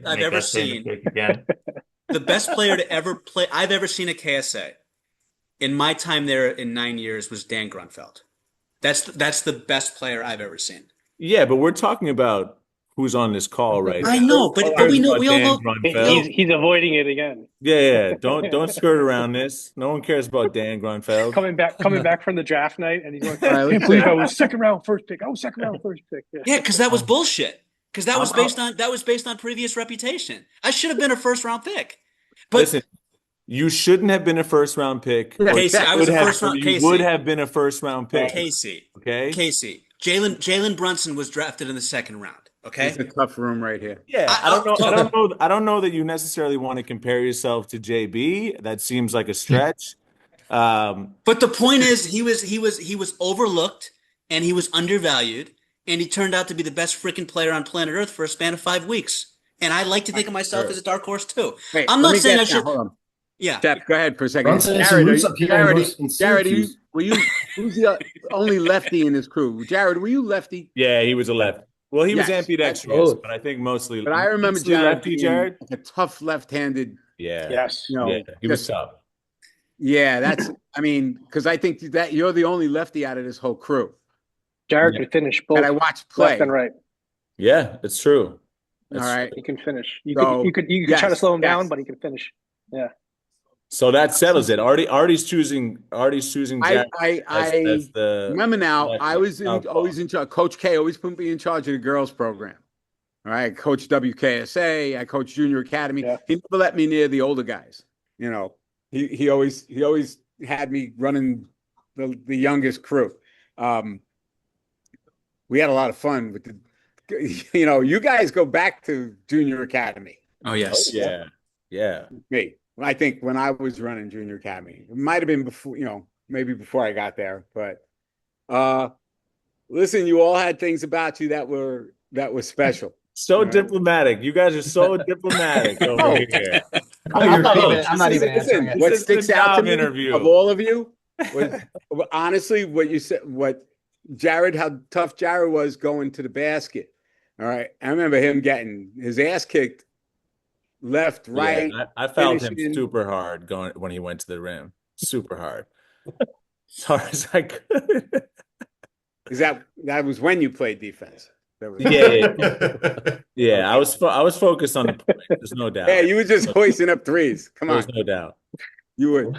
I've ever seen. The best player to ever play I've ever seen at KSA in my time there in 9 years was Dan Grunfeld. That's the best player I've ever seen. Yeah, but we're talking about who's on this call right now. I know, but we all know he's avoiding it again. Yeah. Don't skirt around this. No one cares about Dan Grunfeld. Coming back from the draft night, and he's like, I can't believe I was second round first pick. Yeah, because that was bullshit. Because that was based on previous reputation. I should have been a first round pick. But listen, you shouldn't have been a first round pick. Casey, I was a first round. You would have been a first round pick. Casey. Okay. Casey. Jalen Brunson was drafted in the second round. Okay. It's a tough room right here. Yeah. I don't know that you necessarily want to compare yourself to JB. That seems like a stretch. But the point is he was overlooked and he was undervalued, and he turned out to be the best freaking player on planet Earth for a span of 5 weeks. And I like to think of myself as a dark horse too. Wait, I'm not saying I should. Hold on. Yeah. Shep, go ahead for a second. Jared, were you who's the only lefty in this crew? Jared, were you lefty? Yeah, he was a lefty. Well, he was ambidextrous, but I think mostly. But I remember Jared, lefty, Jared, like a tough left-handed. Yeah. Yes. He was tough. Yeah, because I think that you're the only lefty out of this whole crew. Jared can finish both. And I watched play left and right. Yeah, it's true. All right, he can finish. You could try to slow him down, but he can finish. Yeah. So that settles it. Artie's choosing Jared. I remember now. I was always in charge. Coach K always put me in charge of the girls program. All right, I coached WKSA. I coached Junior Academy. Yeah. He never let me near the older guys. He always had me running the youngest crew. We had a lot of fun with the. You guys go back to Junior Academy. Oh yes, yeah. Me. I think when I was running Junior Academy, it might have been before, maybe before I got there. But listen, you all had things about you that were special. So diplomatic. You guys are so diplomatic over here. I'm not even answering it. What sticks out to me of all of you was honestly what you said. What Jared, how tough Jared was going to the basket. All right, I remember him getting his ass kicked. Left, right. Yeah, I felt him super hard going when he went to the rim. Super hard. As hard as I could. Is that was when you played defense? Yeah. I was focused on the point. There's no doubt. Yeah, you were just hoisting up threes. Come on. There's no doubt. You were.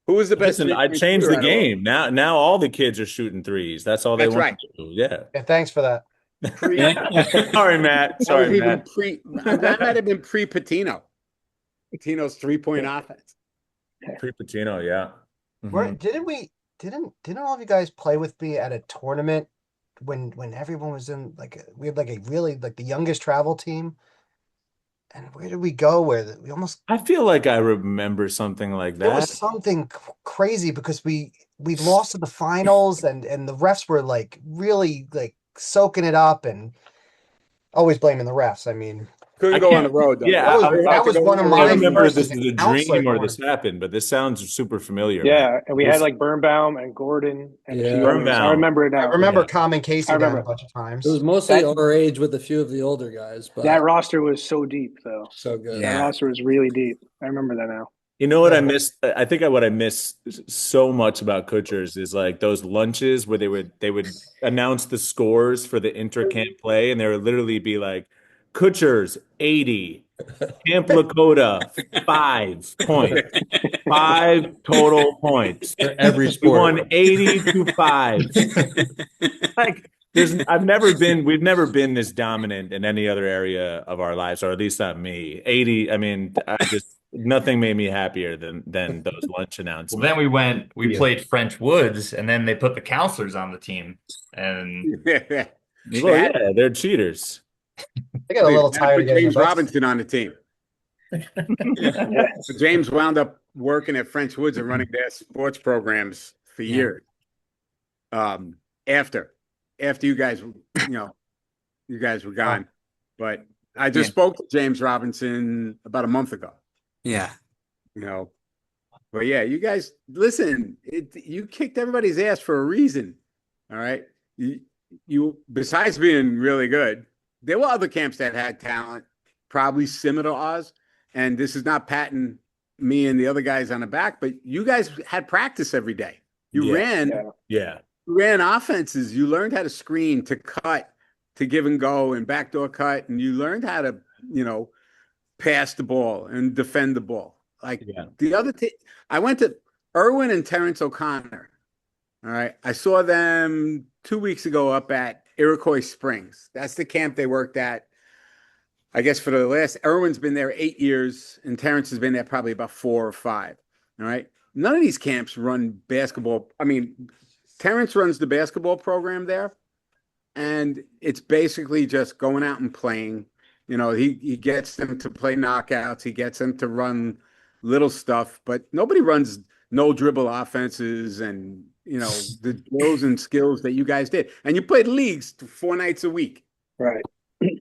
Who was the best? Listen, I changed the game. Now all the kids are shooting threes. That's all they want to do. Yeah. Thanks for that. Sorry, Matt. That might have been pre-Patino. Patino's 3-point offense. Pre-Patino, yeah. Where didn't all of you guys play with me at a tournament when everyone was in we had a really the youngest travel team? And where did we go we almost I feel like I remember something like there was that. something crazy because we lost to the finals and the refs were really soaking it up and always blaming the refs. I mean, Couldn't I go on can't. the road though. Yeah, that was one of I my don't remember if first this as is a a counselor dream or going. this happened, but this sounds super familiar, man. Yeah, and we had like Birnbaum and Gordon and a few others. Birnbaum. I remember it I now. remember Yeah. calming Casey I down remember. a bunch of times. It was mostly That- our age with a few of the older guys, but That roster was so deep, though. so good. That Yeah. roster was really deep. I remember that now. You know what I Yeah. miss? I think what I miss so much about Kutcher's is like those lunches where they would announce the scores for the intercamp play, and there would literally be like Kutcher's 80, Camp Lakota 5 points, 5 total points. For every We sport. won 80-5. Like we've never been this dominant in any other area of our lives, or at least not me. 80, I mean, nothing made me happier than those lunch Well, announcements. then we played French Woods, and then they put the counselors on the team, and Well, yeah, they're cheaters. They got a little tired of getting James their butts- Robinson on the team. So James wound up working at French Woods and running their sports programs for years. After you guys, you guys were gone, but I just spoke to James Robinson about a month ago. Yeah. But yeah, you guys listen. You kicked everybody's ass for a reason. All right, you besides being really good, there were other camps that had talent, probably similar to ours. And this is not patting me and the other guys on the back, but you guys had practice every day. You ran offenses. You learned how to screen, to cut, to give and go, and backdoor cut, and you learned how to, pass the ball and defend the ball. The other I went to Irwin and Terrence O'Connor. All right, I saw them 2 weeks ago up at Iroquois Springs. That's the camp they worked at. I guess for the last, Irwin's been there 8 years, and Terrence has been there probably about 4 or 5. All right. None of these camps run basketball. I mean, Terrence runs the basketball program there, and it's basically just going out and playing. He gets them to play knockouts. He gets them to run little stuff, but nobody runs no dribble offenses and, the drills and skills that you guys did. And you played leagues 4 nights a week. Right.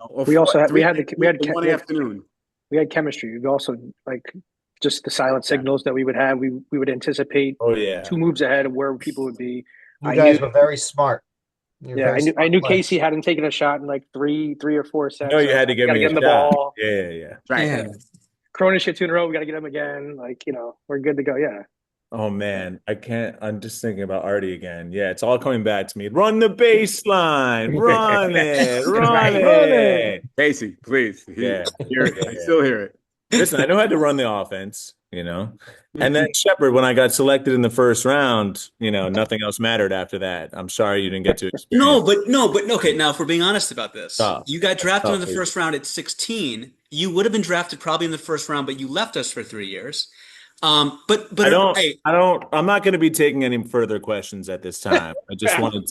Or We also had one afternoon. We had chemistry. We also just the silent signals that we would have. We would anticipate 2 moves ahead of where people would be. You guys were very smart. I knew Casey hadn't taken a shot in like three or 4 sets. No, you had to give me him the shot. ball. Yeah. Right. Yeah. Kronisch hit 2 in a row. We got to get him again. We're good to go. Yeah. Oh man, I can't. I'm just thinking about Artie again. Yeah, it's all coming back to me. Run the baseline, run it. Casey, please. Yeah, I still hear it. Listen, I know how to run the offense, And then Shepard, when I got selected in the first round, nothing else mattered after that. I'm sorry you didn't get to experience. No, but okay. Now, if we're being honest about this, you got drafted in the first round at 16. You would have been drafted probably in the first round, but you left us for 3 years. I'm not going to be taking any further questions at this time. I just wanted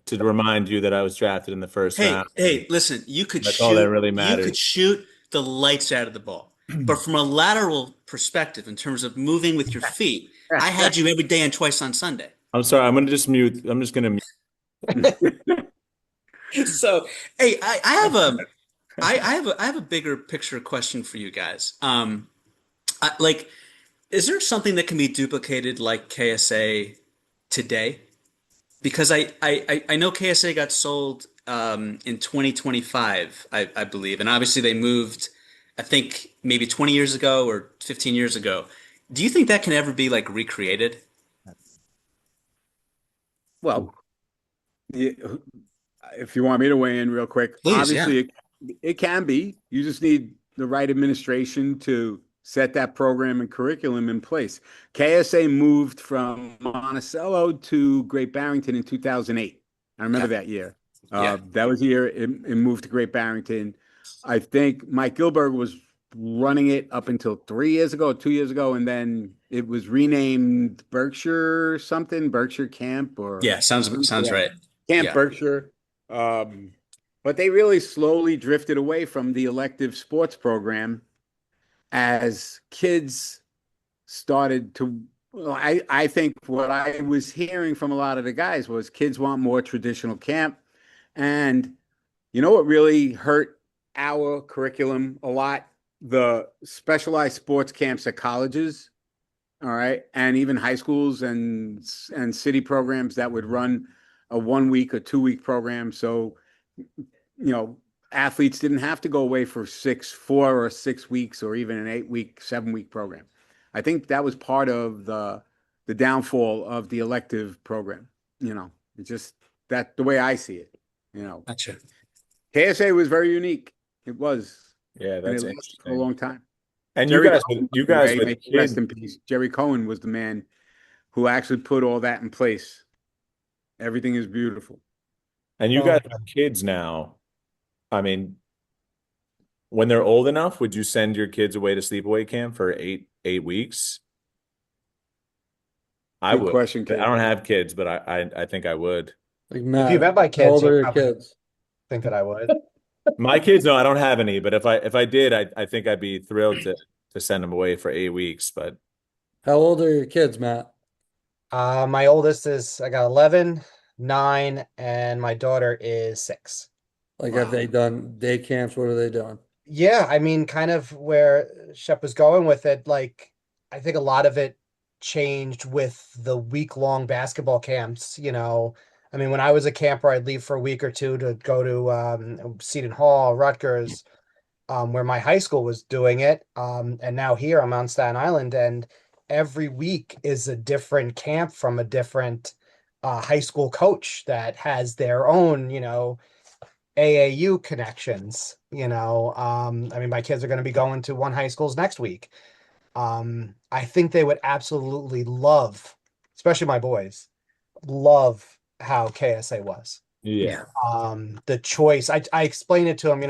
to remind you that I was drafted in the first round. Hey, listen, you could That's shoot. all that really matters. You could shoot the lights out of the ball, but from a lateral perspective, in terms of moving with your feet, I had you every day and twice on Sunday. I'm sorry. I'm going to just mute. I'm just going to mute. So, hey, I have a bigger picture question for you guys. Is there something that can be duplicated like KSA today? Because I know KSA got sold in 2025, I believe, and obviously they moved, I think maybe 20 years ago or 15 years ago. Do you think that can ever be recreated? Well, if you want me to weigh in real quick, please, obviously it can be. You just need the right administration to set that program and curriculum in place. KSA moved from Monticello to Great Barrington in 2008. I remember that year. That was the year it moved to Great Barrington. I think Mike Gilbert was running it up until 3 years ago, 2 years ago, and then it was renamed Berkshire Camp, or Yeah, sounds right. Camp Yeah. Berkshire. But they really slowly drifted away from the elective sports program as kids started to. Well, I think what I was hearing from a lot of the guys was kids want more traditional camp. And you know what really hurt our curriculum a lot? The specialized sports camps at colleges, all right, and even high schools and city programs that would run a 1 week or 2 week program. So, athletes didn't have to go away for 4 or 6 weeks, or even an 8 week, 7 week program. I think that was part of the downfall of the elective program. It's just that the way I see it. Gotcha. KSA was very unique. It was. Yeah, And that's it lasted interesting. for a long time. And Jerry you guys Cohen, with may he rest kids, in peace. Jerry Cohen was the man who actually put all that in place. Everything is beautiful. and you Oh, guys have kids now. I mean, when they're old enough, would you send your kids away to sleepaway camp for eight weeks? I Good would. question, I Kate. don't have kids, but I think I would. Like If Matt, you met my how kids, old you are your probably kids? think that I would. My kids, no, I don't have any, but if I did, I think I'd be thrilled to send them away for 8 weeks. But How old are your kids, Matt? My oldest I got 11, 9, and my daughter is 6. Like, Wow. have they done day camps? What are they doing? Yeah, I mean, kind of where Shep was going with it. Like, I think a lot of it changed with the week-long basketball camps. I mean, when I was a camper, I'd leave for a week or two to go to Seton Hall, Rutgers, where my high school was doing it. And now here I'm on Staten Island, and every week is a different camp from a different high school coach that has their own, AAU connections. I mean, my kids are going to be going to one high schools next week. I think they would absolutely love, especially my boys, love how KSA was. yeah, The choice. I explained it to them.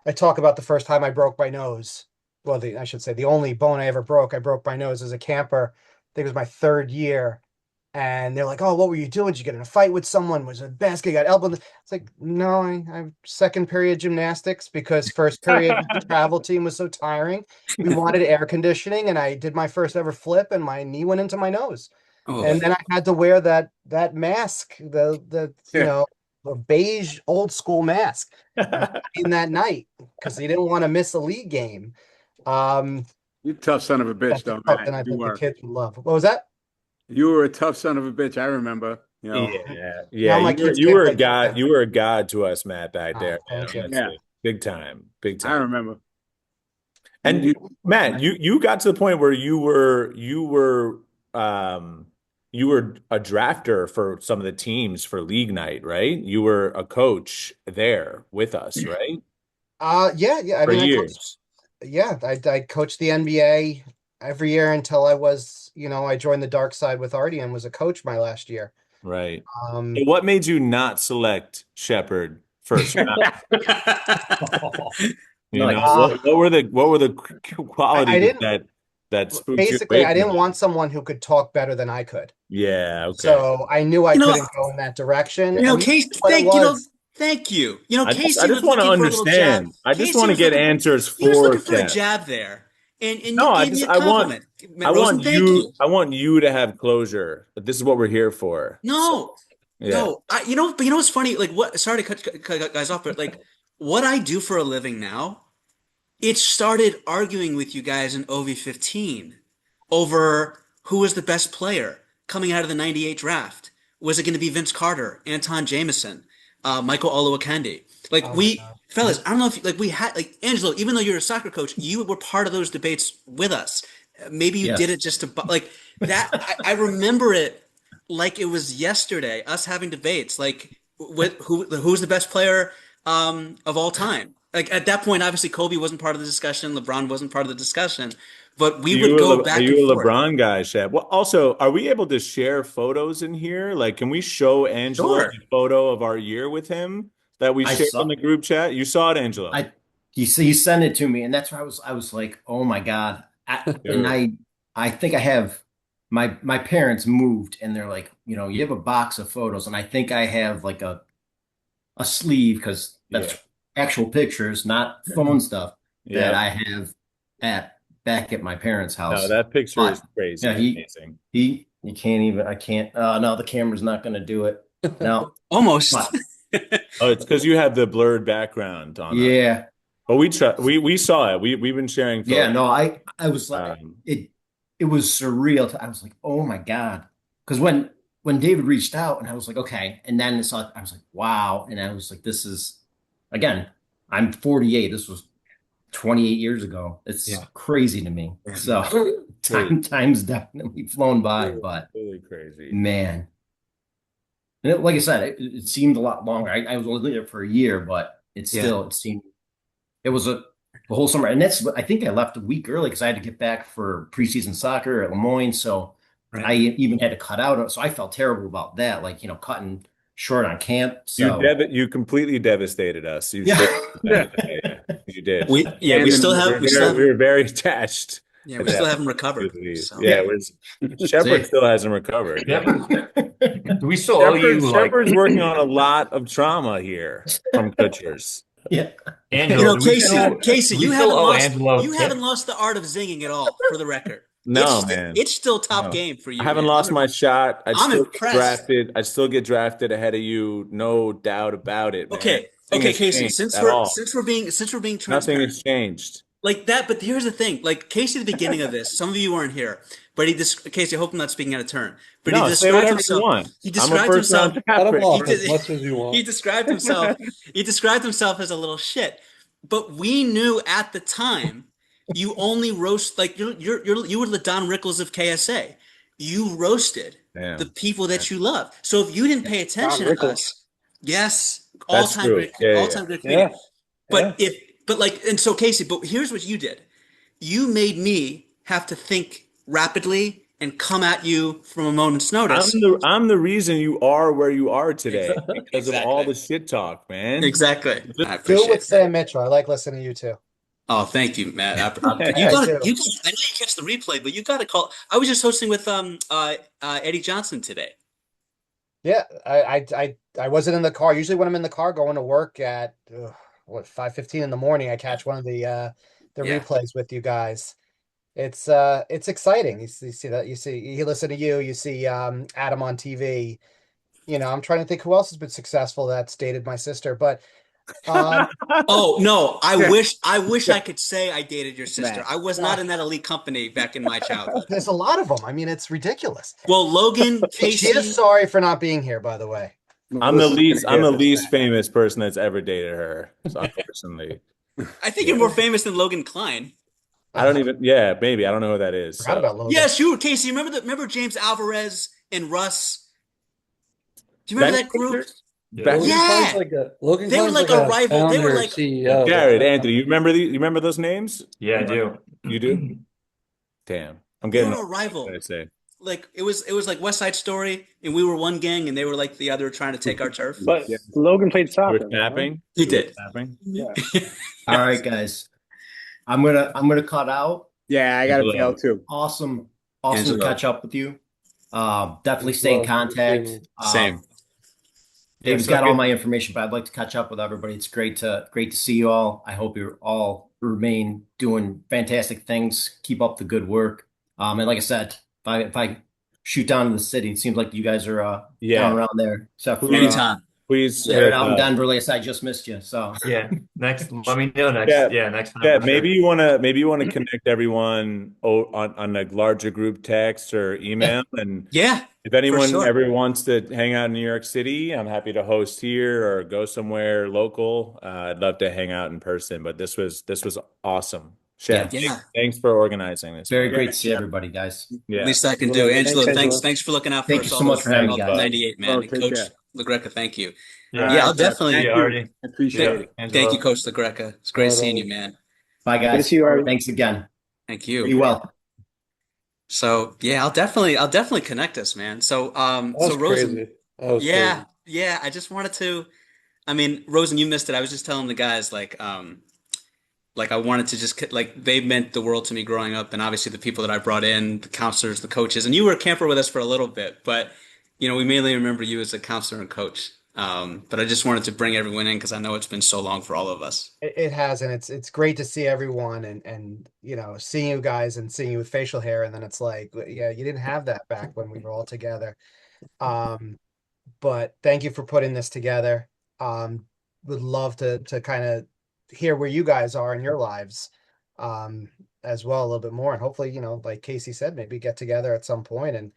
I talk about the first time I broke my nose. Well, I should say the only bone I ever broke. I broke my nose as a camper. I think it was my 3rd year. And they're like, "Oh, what were you doing? Did you get in a fight with someone? Was it a basket? Got elbowed?" It's like, no, I second period gymnastics because first period the travel team was so tiring. We wanted air conditioning, and I did my first ever flip, and my knee went into my nose. Oh, And then I had to wear that mask, the beige old school mask in that night because he didn't want to miss a league game. You tough son of a bitch, That's though, something Matt. I You think the were. kids would love. What was that? You were a tough son of a bitch. I remember. yeah. my You were kids you can't were a play god. defense. You were a god to us, Matt, back there. Thank you. Honestly. Big time, big I time. remember. And Matt, you got to the point where you were a drafter for some of the teams for league night, right? You were a coach there with us, right? Yeah. I For mean, years. I coached the NBA every year until I joined the dark side with Artie and was a coach my last year. Right. Um, So what made you not select Shepherd first round? What were the qualities that spooked you basically, away I from didn't it? want someone who could talk better than I could. Yeah, okay. So I knew I You know- couldn't go in that direction. Casey, what it was. thank you. I Casey just was want to looking for a little jab. understand. I just Casey want to was get looking- answers He was for looking for a Shep. jab there, and No, you gave me a compliment. I Rosen, want thank you. I want you to have closure. But this is what we're here for. No, Yeah. no, but you know what's funny? Like, what? Sorry to cut guys off, but like, what I do for a living now, it started arguing with you guys in OV15 over who was the best player coming out of the '98 draft. Was it going to be Vince Carter, Anton Jameson, Michael Oluwakandi? Like Oh my God. fellas, I don't know if we had Angelo. Even though you're a soccer coach, you were part of those debates with us. Maybe you Yes. did it just to like that. I remember it like it was yesterday. Us having debates like who's the best player of all time. Like at that point, obviously Kobe wasn't part of the discussion. LeBron wasn't part of the discussion. But we would go back Are and you a forth. LeBron guy, Shep? Well, also, are we able to share photos in here? Like, can we show Angelo Sure. a photo of our year with him that we I shared saw- in the group chat? You saw it, Angelo. you sent it to me, and that's where I was like, oh my God. And I think I have my parents moved, and they're like, you have a box of photos, and I think I have like a sleeve because that's actual pictures, not phone stuff that I have back at my parents' No, house. that picture But, is crazy. Amazing. You can't even, I can't, no, the camera's not going to do it. No. Almost. Oh, it's because you have the blurred background on. Yeah. But we saw it. We've been sharing photos. Yeah, no, I was like, it was surreal. I was like, oh my God. Because when David reached out, and I was like, okay. And then I was like, wow. And I was like, this is, again, I'm 48. This was 28 years ago. It's crazy to me. So time's definitely flown by, but really crazy, man. And like I said, it seemed a lot longer. I was only there for a year, but it seemed, it was the whole summer. And I think I left a week early because I had to get back for preseason soccer at Lemoyne. So I even had to cut out. So I felt terrible about that, like, cutting short on camp. So you completely devastated us. You did. We were very attached. Yeah, we still haven't recovered. So. Yeah, Shepard still hasn't recovered. We still owe you. Shepard's working on a lot of trauma here from Kutsher's. Yeah, Angelo, Casey, you haven't lost the art of zinging at all. For the record, man, it's still top game for you. I haven't lost my shot. I'm impressed. I'd still get drafted ahead of you, no doubt about it. Man. Okay, Casey. Since we're being transparent, nothing has changed. Like that, but here's the thing. Like Casey, at the beginning of this, some of you weren't here, but Casey, I hope I'm not speaking out of turn. But he described himself. He described himself. He described himself. He described himself as a little shit. But we knew at the time, you only roast you were the Don Rickles of KSA. You roasted the people that you love. So if you didn't pay attention to us, yes, all time great comedian. And so Casey, but here's what you did. You made me have to think rapidly and come at you from a moment's notice. I'm the reason you are where you are today because of all the shit talk, man. Exactly. Do it with Sam Mitchell. I like listening to you too. Oh, thank you, Matt. I know you catch the replay, but you got to call. I was just hosting with Eddie Johnson today. Yeah, I wasn't in the car. Usually when I'm in the car going to work at 5:15 in the morning, I catch one of the replays with you guys. It's exciting. You see that, you listen to you see Adam on TV. I'm trying to think who else has been successful that's dated my sister, but oh no, I wish I could say I dated your sister. I was not in that elite company back in my childhood. There's a lot of them. I mean, it's ridiculous. Well, Logan, Casey, she is sorry for not being here, by the way. I'm the least famous person that's ever dated her, unfortunately. I think you're more famous than Logan Klein. I don't even. Yeah, maybe I don't know who that is. Forgot about Logan. Yes, you were Casey. Remember James Alvarez and Russ? Do you remember that group? Logan they were like a rival. They were like CEO. Jared, Anthony. You remember those names? Yeah, I do. You do? Damn, I'm getting a rival. I'd say. Like it was like West Side Story, and we were one gang, and they were like the other trying to take our turf. But Logan played soccer. Snapping. He did. Snapping. Yeah. All right, guys. I'm gonna cut out. Yeah, I got to fail too. Awesome to catch up with you. Definitely stay in contact. Same. Dave's got all my information, but I'd like to catch up with everybody. It's great to see you all. I hope you all remain doing fantastic things. Keep up the good work. And like I said, if I shoot down to the city, it seems like you guys are down around there. Except for anytime. Please, out in Denver, like I said, I just missed you. So let me know next. Next time. Yeah, maybe you want to connect everyone on like larger group text or email, and if anyone ever wants to hang out in New York City, I'm happy to host here or go somewhere local. I'd love to hang out in person, but this was awesome. Shep, thanks for organizing this. Very great to see everybody, guys. Yeah, least I can do. Angelo, thanks for looking out for us. Thank you so much for having me, guys. 98, man. And Coach LaGreca, thank you. Yeah, I'll definitely. I appreciate it. Thank you, Coach LaGreca. It's great seeing you, man. Bye, guys. Good to see you, Artie. Thanks again. Thank you. Be well. So I'll definitely connect us, man. So Rosen, I just wanted to. I mean, Rosen, you missed it. I was just telling the guys like, Like I wanted to just like they meant the world to me growing up, and obviously the people that I brought in, the counselors, the coaches, and you were a camper with us for a little bit, but we mainly remember you as a counselor and coach. But I just wanted to bring everyone in because I know it's been so long for all of us. It has, and it's great to see everyone and seeing you guys and seeing you with facial hair, and then it's like, yeah, you didn't have that back when we were all together. Um, but thank you for putting this together. Would love to kind of hear where you guys are in your lives, as well a little bit more, and hopefully, like Casey said, maybe get together at some point and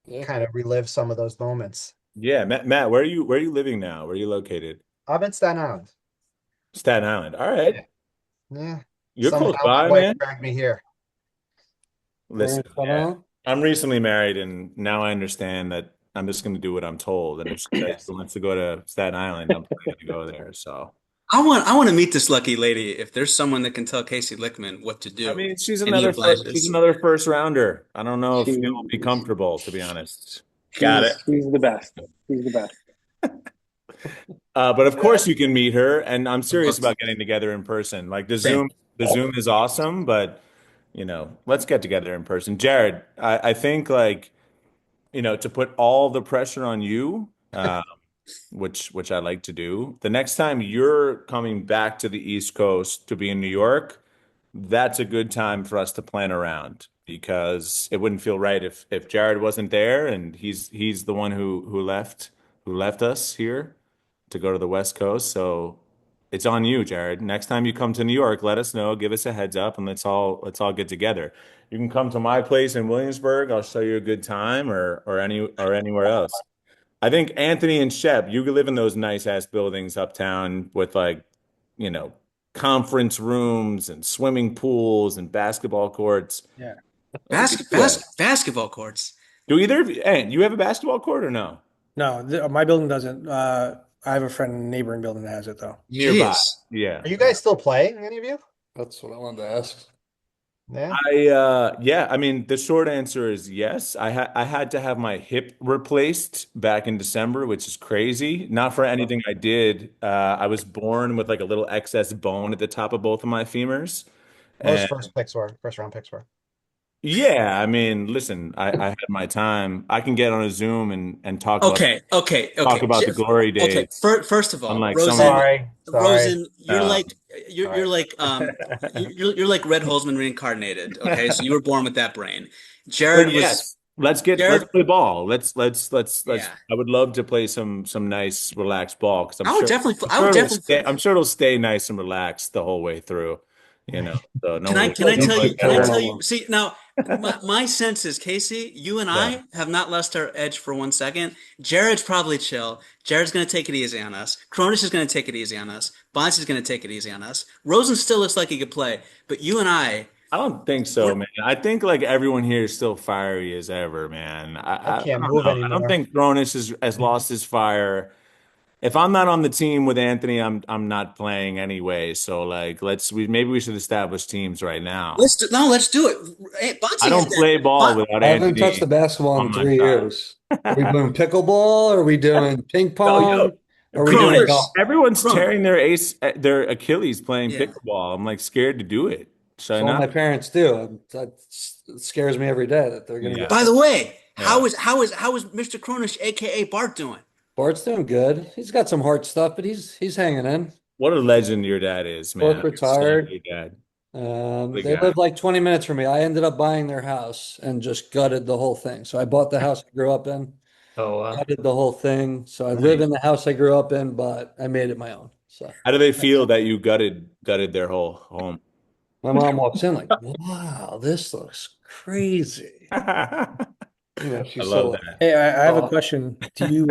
Yeah. kind of relive some of those moments. Yeah, Matt, where are you living now? Where are you located? I'm in Staten Island. Staten Island. All Yeah. right. Yeah. You're Somehow close my by, wife man. dragged me here. Listen, Hold yeah. on. I'm recently married, and now I understand that I'm just going to do what I'm told. And if she says she wants to go to Staten Island, I'm going to go there. So, I want to meet this lucky lady. If there's someone that can tell Casey Lichtman what to I do, mean, she's and he she's obliges. another first rounder. I don't know if you'll be She's comfortable, to be honest. Got it. she's the best. She's the best. But of course you can meet her, and I'm I'd serious love to. about getting together in person. Like Same. The Zoom is awesome, but let's get together in person. Jared, I think like, to put all the pressure on you, which I like to do. The next time you're coming back to the East Coast to be in New York, that's a good time for us to plan around because it wouldn't feel right if Jared wasn't there and he's the one who left us here to go to the West Coast. So it's on you, Jared. Next time you come to New York, let us know, give us a heads up, and let's all get together. You can come to my place in Williamsburg. I'll show you a good time or anywhere else. I think Anthony and Shep, you could live in those nice ass buildings uptown with like, you know, conference rooms and swimming pools and basketball courts. Yeah. Basketball courts. Do either of you, hey, you have a basketball court or no? No, my building doesn't. I have a friend in a neighboring building that has it though. Nearby. Jeez. Yeah. Are you guys still playing, any of you? That's what I wanted to ask. Yeah. Yeah, I mean, the short answer is yes. I had to have my hip replaced back in December, which is crazy. Not for anything I did. I was born with like a little excess bone at the top of both of my femurs. Most And first round picks were. yeah, I mean, listen, I had my time. I can get on a Zoom and talk Okay. about the glory Okay. days, First of all, unlike some of Rosen, Sorry. you're um, like you're like you're like Red Holzman reincarnated. Okay, so you were born with that brain. but Jared was yes, let's Jared. play ball. Let's. Yeah, I would love to play some nice relaxed ball because I would definitely. I'm sure it'll stay nice and relaxed the whole way through. So no worries. Can I tell you? Can I tell you? Alum. See now, my sense is Casey, you and Yeah. I have not lost our edge for 1 second. Jared's probably chill. Jared's gonna take it easy on us. Kronisch is gonna take it easy on us. Bonsi's gonna take it easy on us. Rosen still looks like he could play, but you and I don't think so, man. I think like everyone here is still fiery as ever, man. I I can't don't move know. I don't anymore. think Kronisch has lost his fire. If I'm not on the team with Anthony, I'm not playing anyway. So like maybe we should establish teams right now. let's do it. Hey, I Bonsi has don't that. play ball without I haven't touched Anthony the basketball on in my 3 years. Are we side. doing pickleball? Are we doing ping No, pong? Are we doing Kronisch. golf? everyone's Kron. tearing their Achilles playing Yeah. pickleball. I'm like scared to do it. Should I So all my not? parents do. It scares me every day that they're going to Yeah. get. By the way, Yeah. how is Mr. Kronisch, aka Bart, doing? Bart's doing good. He's got some heart stuff, but he's hanging in. What a legend your dad is, man. Both retired. Your dad. They live like 20 minutes from me. I ended up buying their house and just gutted the whole thing. So I bought the house I grew up in, Oh, gutted the whole thing. So I live in the house I grew up in, but I made it my own. So How do they feel that you gutted their whole home? my mom walks in like, wow, this looks crazy. I She's love so that. Hey, I have a Oh. question. Do you,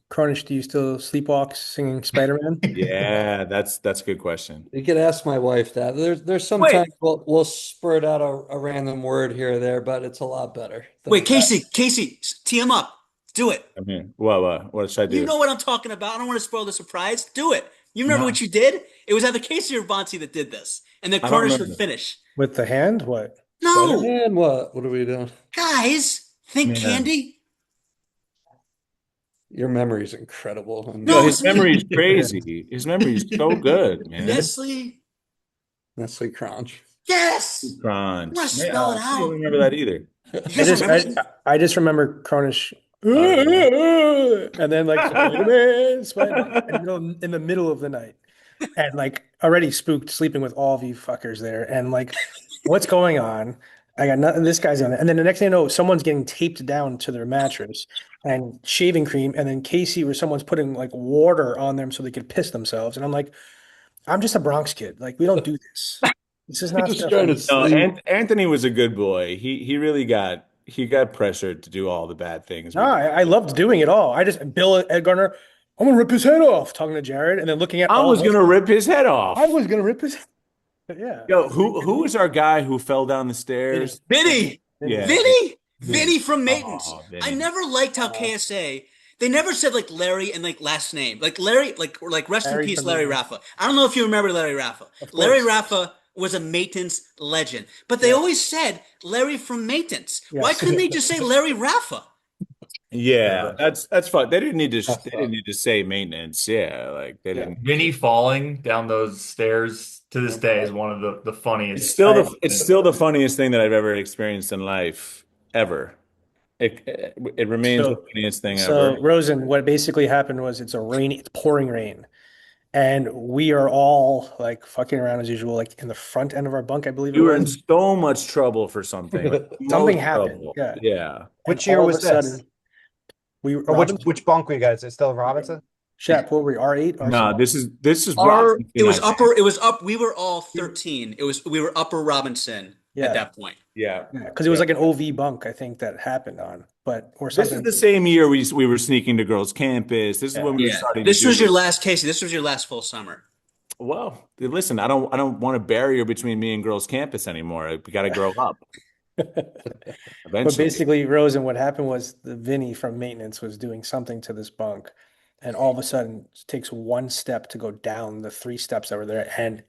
Kronisch, do you still sleepwalk singing Spider-Man? Yeah, that's a good question. You could ask my wife that. There's sometimes we'll spurt out a random word here or there, but it's a lot better than Wait, that. Casey, tee him up. Do it. I mean, what should I do? You know what I'm talking about. I don't want to spoil the surprise. Do it. You remember No. what you did? It was either Casey or Bonsi that did this, and then I don't Kronisch remember. would finish. With the hand? What? No, And what are we doing? guys, think Man. candy. Your memory is incredible. And No, His it's me. memory is crazy. His memory is so good, man. Nestle. Nestle Crunch. Yes. Crunch. Wanna Man, spell it I don't out. remember that either. You I guys just remember? I just remember Kronisch, and then like Spider-Man, in the middle of the night, and like already spooked, sleeping with all of you fuckers there, and like, what's going on? I got nothing. This guy's on it, and then the next thing I know, someone's getting taped down to their mattress and shaving cream, and then Casey or someone's putting like water on them so they could piss themselves, and I'm like, I'm just a Bronx kid. Like, we don't do this. This is not Just stuff trying we to do. No, sleep. Anthony was a good boy. He really got pressured to do all the bad things No, we did. I loved doing it all. I just Bill Ed Garner, I'm gonna rip his head off, talking to Jared, and then looking at I all was of us. gonna rip his head off. I was gonna rip his head. Yeah. Yo, who was our guy who fell down the stairs? Vinny. Yeah. Vinny from Matins. Oh, I Vinny. never liked how KSA. They never said like Larry and like last name. Like Larry, like rest in Larry peace, from Larry Matins. Raffa. I don't know if you remember Larry Raffa. Of Larry course. Raffa was a Matins legend, but they always said Larry from Matins. Why Yes. couldn't they just say Larry Raffa? Yeah, that's fun. They didn't need to say maintenance. Yeah, like they didn't. Vinny falling down those stairs to this day is one of the funniest. It's still the funniest thing that I've ever experienced in life ever. It remains the So, funniest thing so ever. Rosen, what basically happened was it's pouring rain. And we are all like fucking around as usual, like in the front end of our bunk, I believe it You were in was. so much trouble for something. Like, Something most happened. trouble. Yeah. Yeah. And Which year all of was a sudden, this? we Or Robinson, which bunk were you guys? Is it still Robinson? Shep, what were we? R8, No, R7? this is Our Robinson, it was I think. upper. It was up. We were all 13. We were upper Robinson Yeah. at that point. Yeah. Because it was like an OV bunk, I think that happened on, or This is something. the same year we were sneaking to girls' campus. This is when we were Yeah. starting This to do was your last, Casey. This was your last full summer. Well, listen, I don't want a barrier between me and girls' campus anymore. We got to grow up But eventually. basically, Rose, and what happened was the Vinny from maintenance was doing something to this bunk, and all of a sudden takes one step to go down the 3 steps that were there, and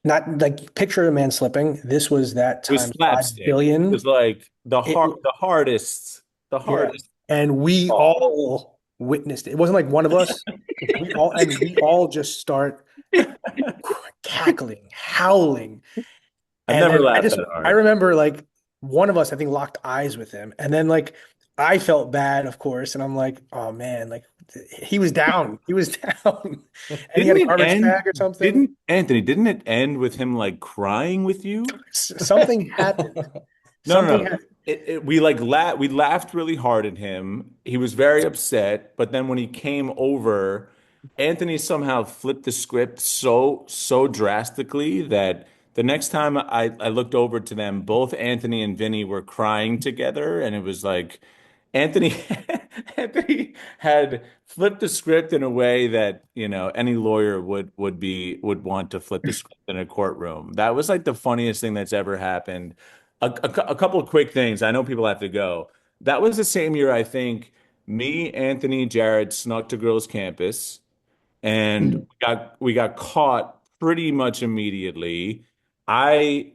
not like picture a man slipping. This was that It was times 5 slapstick. It billion. was like the It- hardest. Yeah. And we all witnessed it. It wasn't like one of us. We all just start cackling, howling. I And never then laughed that hard. I remember like one of us, I think, locked eyes with him. And then like I felt bad, of course. And I'm like, oh man, like he was down. He was down. And he had a garbage bag or something. Didn't it end with him like crying with you? Something happened. No, Something no. happened. We laughed really hard at him. He was very upset, but then when he came over, Anthony somehow flipped the script so drastically that the next time I looked over to them, both Anthony and Vinny were crying together, and it was like Anthony Anthony had flipped the script in a way that, any lawyer would want to flip the script in a courtroom. That was like the funniest thing that's ever happened. A couple of quick things. I know people have to go. That was the same year, I think, me, Anthony, Jared snuck to girls' campus, and we got caught pretty much immediately. I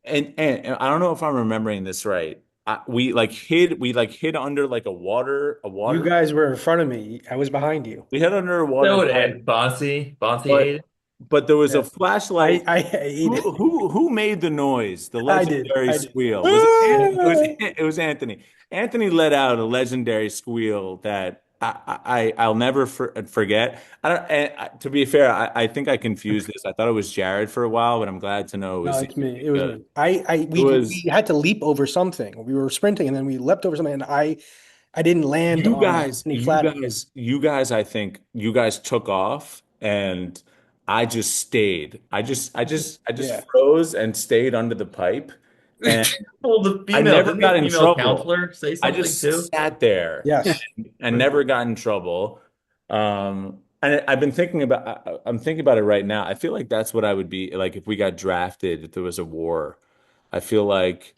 and I don't know if I'm remembering this right. We hid under like a water. You guys were in front of me. I was behind you. We hid under a water That would pipe, end Bonsi but ate it. but there was Yeah. a flashlight. I ate it. Who made the noise? The I did. legendary I did. squeal. It was Anthony. Anthony let out a legendary squeal that I'll never forget. I don't. To be fair, I think I confused this. I thought it was Jared for a while, but I'm glad to know it No, was. it's me. It was me. It was- We had to leap over something. We were sprinting and then we leapt over something, and I didn't land You on guys, any you flat. guys, I think you guys took off, and I just stayed. I just Yeah. froze and stayed under the pipe, and Well, the I never got in female trouble. counselor say I something just too. sat there Yes. and never got in trouble. And I'm thinking about it right now. I feel like that's what I would be like if we got drafted, if there was a war. I feel like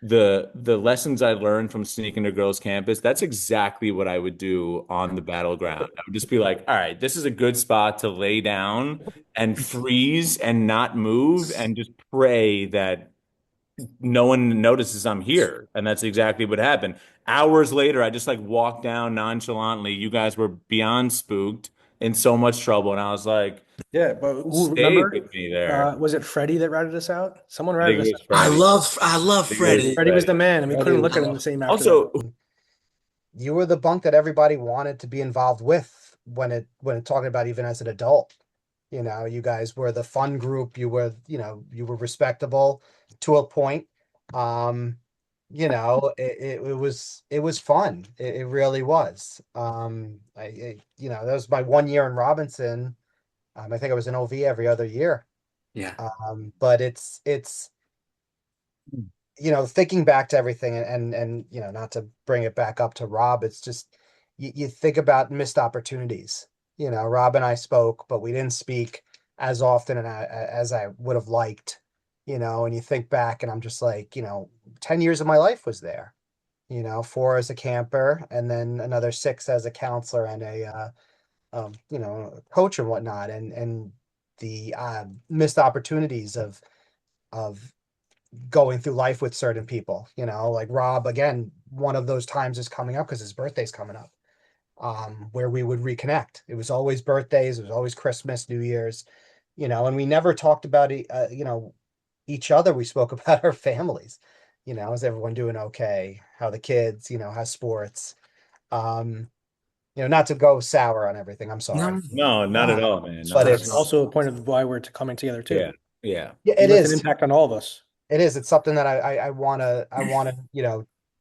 the lessons I learned from sneaking to girls' campus, that's exactly what I would do on the battleground. I would just be like, all right, this is a good spot to lay down and freeze and not move and just pray that no one notices I'm here. And that's exactly what happened. Hours later, I just like walked down nonchalantly. You guys were beyond spooked. in so much trouble, and I was like, Yeah, but "Who stayed remember, with me there?" was it Freddie that ratted us out? Someone I think ratted it us was out. Freddie. I love I think it was Freddie. Freddie was the Freddie. man, and we Freddie couldn't look was at him the same after Also, that. You were the bunk that everybody wanted to be involved with when talking about even as an adult. You know, you guys were the fun group. You were, you were respectable to a point. Um, it was fun. It really was. That was my 1 year in Robinson. I think I was in OV every other year. Yeah. But it's thinking back to everything and not to bring it back up to Rob, it's just you think about missed opportunities. Rob and I spoke, but we didn't speak as often as I would have liked, and you think back and I'm just like, 10 years of my life was there, 4 as a camper and then another 6 as a counselor and a coach and whatnot. And the missed opportunities of going through life with certain people, like Rob, again, one of those times is coming up because his birthday's coming up, where we would reconnect. It was always birthdays, it was always Christmas, New Year's, and we never talked about each other. We spoke about our families, is everyone doing okay? How the kids, how sports, not to go sour on everything. I'm sorry. no, not at all, man. But Not at That's all. also a point of why we're coming together too. Yeah, yeah. yeah, You it left an is. impact on all of us. It is. It's something that I wanna,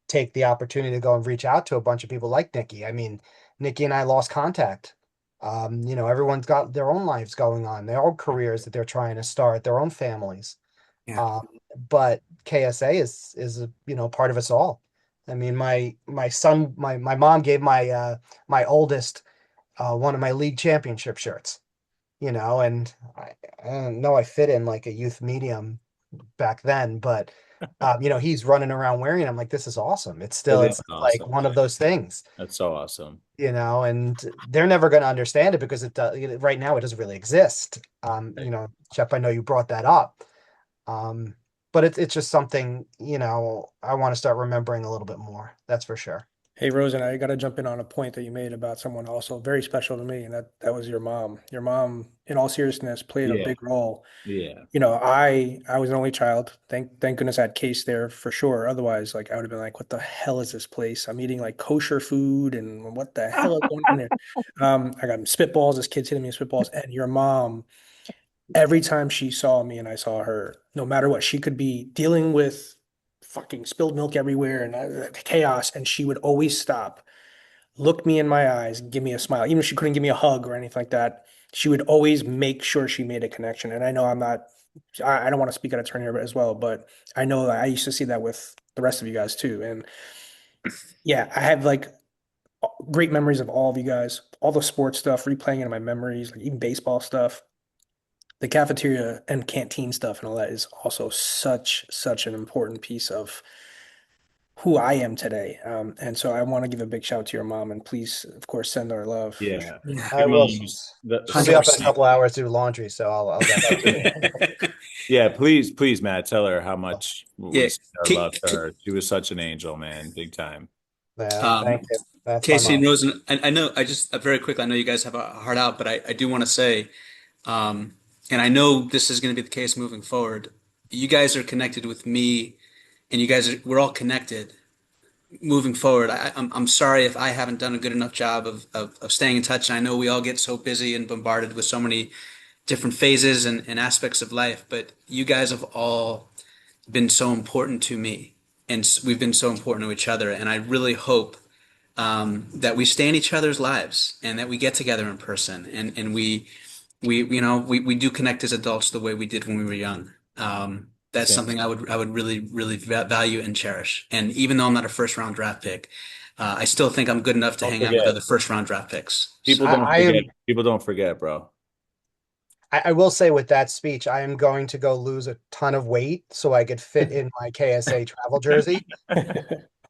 take the opportunity to go and reach out to a bunch of people like Nikki. I mean, Nikki and I lost contact. Everyone's got their own lives going on, their own careers that they're trying to start, their own families. Yeah. But KSA is part of us all. I mean, my son, my mom gave my oldest one of my league championship shirts, and I don't know, I fit in like a youth medium back then, but he's running around wearing it. I'm like, this is awesome. It's still, It it's is like awesome, one of man. those things, That's so awesome. and they're never going to understand it because right now it doesn't really exist. Shep, I know you brought that up. Um, but it's just something, I want to start remembering a little bit more. That's for sure. Hey, Rosen, I got to jump in on a point that you made about someone also very special to me, and that was your mom. Your mom, in all seriousness, played a Yeah, big role. yeah. I was an only child. Thank goodness I had Case there for sure. Otherwise, like I would have been like, what the hell is this place? I'm eating like kosher food, and what the hell is going on here? I got spitballs. This kid's hitting me with spitballs, and your mom, every time she saw me and I saw her, no matter what, she could be dealing with fucking spilled milk everywhere and chaos, and she would always stop, look me in my eyes, give me a smile. Even if she couldn't give me a hug or anything like that, she would always make sure she made a connection. And I know I don't want to speak out of turn here as well, but I know that I used to see that with the rest of you guys too. And yeah, I have like great memories of all of you guys, all the sports stuff, replaying it in my memories, like even baseball stuff. The cafeteria and canteen stuff and all that is also such an important piece of who I am today. And so I want to give a big shout out to your mom, and please, of course, send her love. For Yeah. sure. I I will. mean, She'll be up in a couple hours to do laundry, so I'll get yeah, please, Matt, tell her how much Yeah. we send our love to her. She was such an angel, man, big time. Yeah, thank you. That's my Casey and mom. Rosen, I know, very quickly, I know you guys have a heart out, but I do want to say, and I know this is going to be the case moving forward. You guys are connected with me, and we're all connected moving forward. I'm sorry if I haven't done a good enough job of staying in touch. And I know we all get so busy and bombarded with so many different phases and aspects of life, but you guys have all been so important to me, and we've been so important to each other. And I really hope that we stay in each other's lives and that we get together in person and we do connect as adults the way we did when we were young. That's Same. something I would really value and cherish. And even though I'm not a first round draft pick, I still think I'm good enough to Don't hang out with forget. other first round draft picks. People So, don't I forget. am. People don't forget, bro. I will say with that speech, I am going to go lose a ton of weight so I could fit in my KSA travel jersey.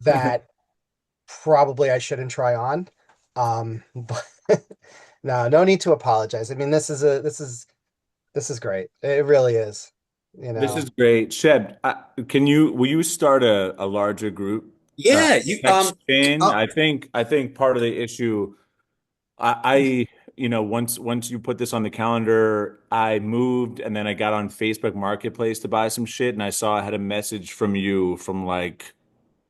That probably I shouldn't try on. But no need to apologize. I mean, this is great. It really is. This is great. Shep, will you start a larger group yeah, you text chain? uh, I think part of the issue, I once you put this on the calendar, I moved and then I got on Facebook Marketplace to buy some shit, and I saw I had a message from you from like,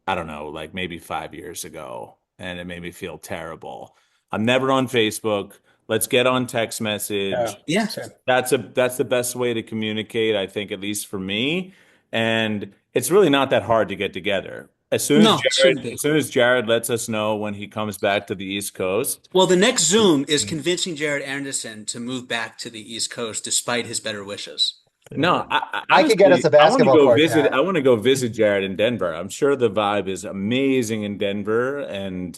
I don't know, like maybe 5 years ago, and it made me feel terrible. I'm never on Facebook. Let's get on text message. Yeah. That's the best way to communicate, I think, at least for me. And it's really not that hard to get together. No, it shouldn't be. As soon as Jared lets us know when he comes back to the East Coast. Well, the next Zoom is convincing Jared Anderson to move back to the East Coast despite his better wishes. No, I could get us a basketball court. I want to go visit Jared in Denver. I'm sure the vibe is amazing in Denver, and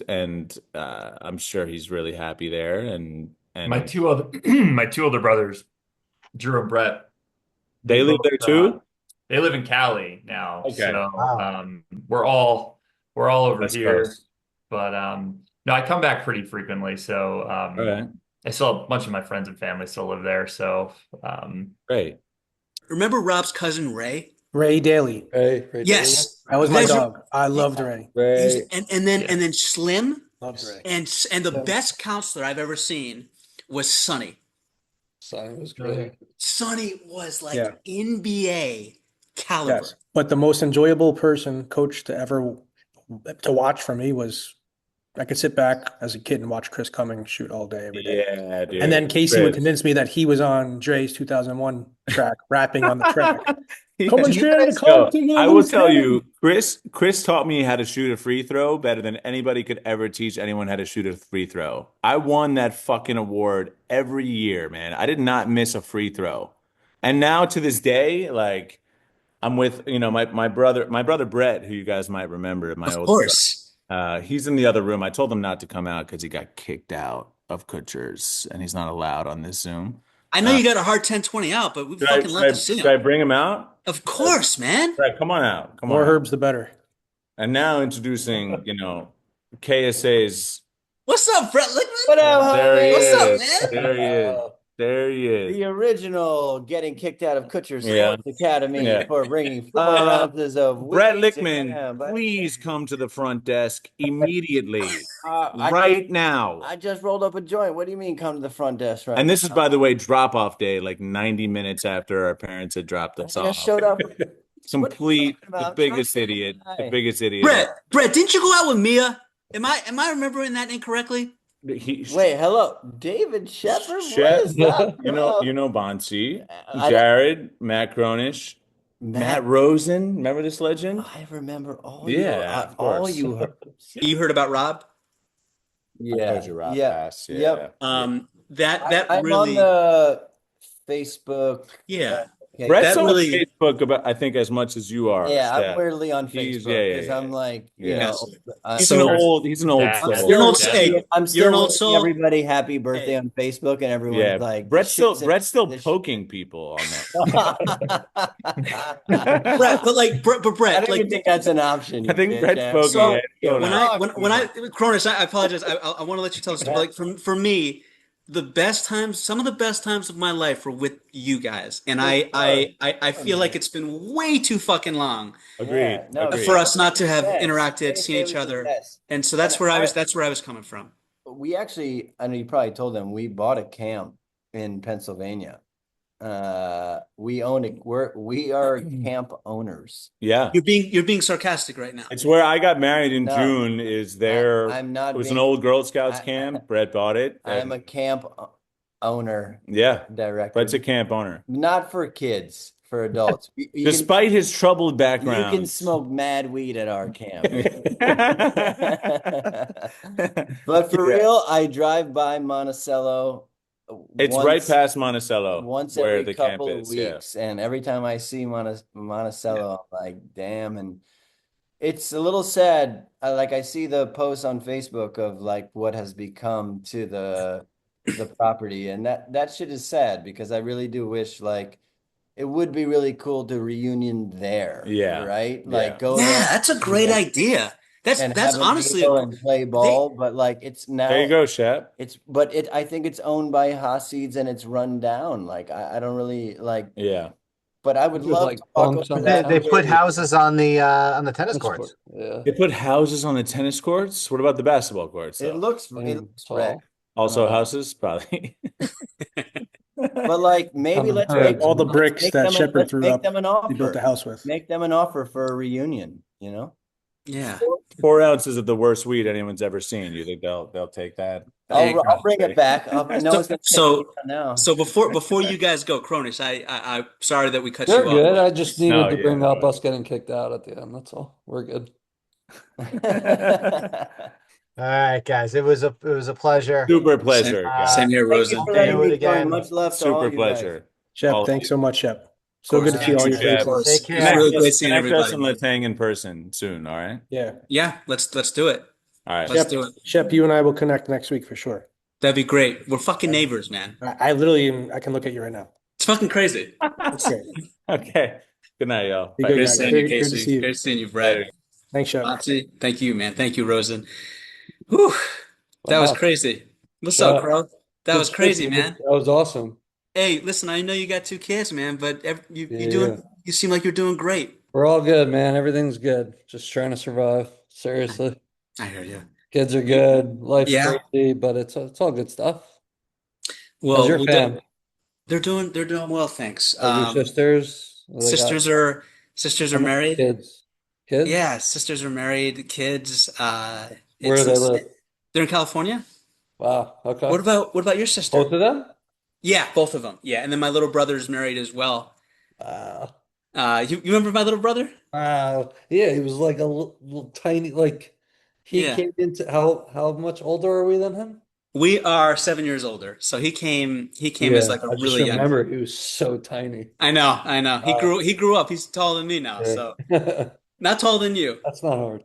I'm sure he's really happy there. And my two older brothers, Drew and Brett, they live there too. They live in Cali now. Okay. So Wow. we're all over West here. Coast. But no, I come back pretty frequently. So All right. I still have a bunch of my friends and family still live there. So Great. Remember Rob's cousin Ray? Ray Daly. Ray Yes. That was my Guys are- dog. I loved Ray. Ray. And then Slim Loved Ray. and the best counselor I've ever seen was Sonny. Sonny was great. Sonny was like Yeah. NBA caliber. Yes. But the most enjoyable coach to watch for me was I could sit back as a kid and watch Chris Cummings shoot all day, every day. Yeah, dude. And then Casey would Chris. convince me that he was on Dre's 2001 track, rapping on the track. Yeah. Coming straight out of Let's go. Compton, I will tell Lieutenant. you, Chris taught me how to shoot a free throw better than anybody could ever teach anyone how to shoot a free throw. I won that fucking award every year, man. I did not miss a free throw. And now to this day, like I'm with, my brother Brett, who you guys might remember, my Of old course. he's in the other room. I told him not to come out because he got kicked out of Kutsher's, and he's not allowed on this Zoom. I know you got a hard 10-20 out, but we fucking love to see Should I him. bring him out? Of course, man. Right, come on out. Come More on. herbs, the better. And now introducing, KSA's. What's up, Brett Lichtman? What up, There he What's is. up, man? There he is. There he is. The original getting kicked out of Kutsher's Yeah. Sports Academy Yeah. for bringing 4 ounces of Brett weed to Lichtman, him, but- please come to the front desk immediately, I right now. I just rolled up a joint. What do you mean come to the front desk right And this is, now? by the way, drop-off day, like 90 minutes after our parents had dropped us I just off. showed up. Complete, What are you talking about? the I'm biggest trying to idiot. say The biggest idiot. Brett, didn't you go out with Mia? Am I remembering that incorrectly? He, Wait, hello, David Shepard. Shep, What is that, bro? you know Bonsi, I- Jared, Matt Kronisch, Matt Rosen. Remember this legend? I remember all Yeah, of all course. you heard. You heard about Rob? Yeah, Told you, Rob yeah, Pass, yeah. yep. That I'm really, on the Facebook. yeah. Okay, Brett's that on really- Facebook about, I think, as much as you are. yeah, Steph. I'm weirdly on He's- Facebook yeah, because yeah. I'm like, Yeah. He's So- an old Yeah. soul. You're an old Yeah. hey, I'm you're still an old wishing soul. everybody happy birthday Hey. on Facebook, and everyone's Yeah, like, Brett's this still shit's- poking people on that. Brett, but I Brett, don't like even think that's an option. I think you Brett's bitch ass. poking So, it. when I Cronus, I apologize. I want to let you tell the story. Like for me, some of the best times of my life were with you guys, and I feel like it's been way too fucking long Agreed. Yeah, no, Agreed. for us not to have Yes. interacted, seen David each was other, the best. and so that's where I was coming from. We actually, I know you probably told them, we bought a camp in Pennsylvania. We own it. We are camp owners. Yeah. You're being sarcastic right now. It's where I got married in No. June. Is there? I'm not It was being- an old Girl Scouts I- camp. Brett bought it. I'm a camp owner Yeah. director. Brett's a camp owner. Not for kids, for adults. You can- Despite his troubled you background. can smoke mad weed at our camp. But for Yeah. real, I drive by Monticello. It's once- right past Monticello, once where every the camp couple of is. Yeah. weeks, and every time I see Monticello, I'm like, damn. And it's a little sad. I see the posts on Facebook of like what has become to the property, and that shit is sad because I really do wish like it would be really cool to reunion there. Yeah. Right. Yeah. Like go Yeah, there that's a great idea. That's and that's have a honestly meal and play ball, but like it's now. There you go, Shep. I think it's owned by Hasids and it's run down. Like I don't really like, Yeah. but I would Just love like to walk bunks over on that the They put way. houses on the tennis courts. Yeah. They put houses on the tennis courts. What about the basketball courts? It though? looks Mm, wrecked. tall. Also houses, probably. But like maybe I'm let's heard. make All the let's bricks make that them Shepard let's threw make up, them an he built the offer. house with. Make them an offer for a reunion, you know? Yeah. 4 ounces of the worst weed anyone's ever seen. You think they'll take that? There you I'll go. bring it back. I know it's gonna take So me now. so before you guys go, Kronisch, I'm sorry that we cut They're you good. off. I just needed No, to yeah, bring up go us getting kicked out at the end. That's all. We're good. All right, guys. It was a pleasure. Super pleasure, Same guys. here, Thank you Rosen. for I'll letting do it me join. again. Much love to all Super you guys. pleasure. Shep, All thanks of so you. much, Shep. So good to see all your Shep. faces. Take care. It's really Let's great seeing connect us everybody. and let's hang in person soon. All right. Yeah. Yeah, let's do it. All right. Let's Shep, do it. Shep, you and I will connect next week for sure. That'd be great. We're fucking neighbors, man. I literally I can look at you right now. It's fucking crazy. That's great. Okay. Good night, y'all. Be Bye. good, Great guys. seeing you, Great to Casey. see you. Great seeing you, Brett. Later. Thanks, Shep. Bonsi, thank you, man. Thank you, Rosen. Whew, that was Wow. crazy. What's Yeah. up, Crow? That Good was shit, crazy, dude. man. That was awesome. Hey, listen, I know you got 2 kids, man, but you Yeah. doing? You seem like you're doing great. We're all good, man. Everything's good. Just trying to survive. Seriously. I hear you. Kids are good. Life's Yeah. crazy, but it's all good stuff. Well, How's your fam? they're doing well, thanks. Are your sisters? They got Sisters how are many married. kids? Kids? Yeah, sisters are married. Kids. Where do they live? They're in California. Wow. Okay. What about your sister? Both of them? Yeah, both of them. Yeah, and then my little brother's married as well. Wow. You remember my little brother? Wow. Yeah, he was like a little tiny, like he Yeah. came into how much older are we than him? We are 7 years older. So he came as Yeah, like a I just really young. remember he was so tiny. I know. He grew up. He's taller than me now. So Yeah. not taller than you. That's not hard.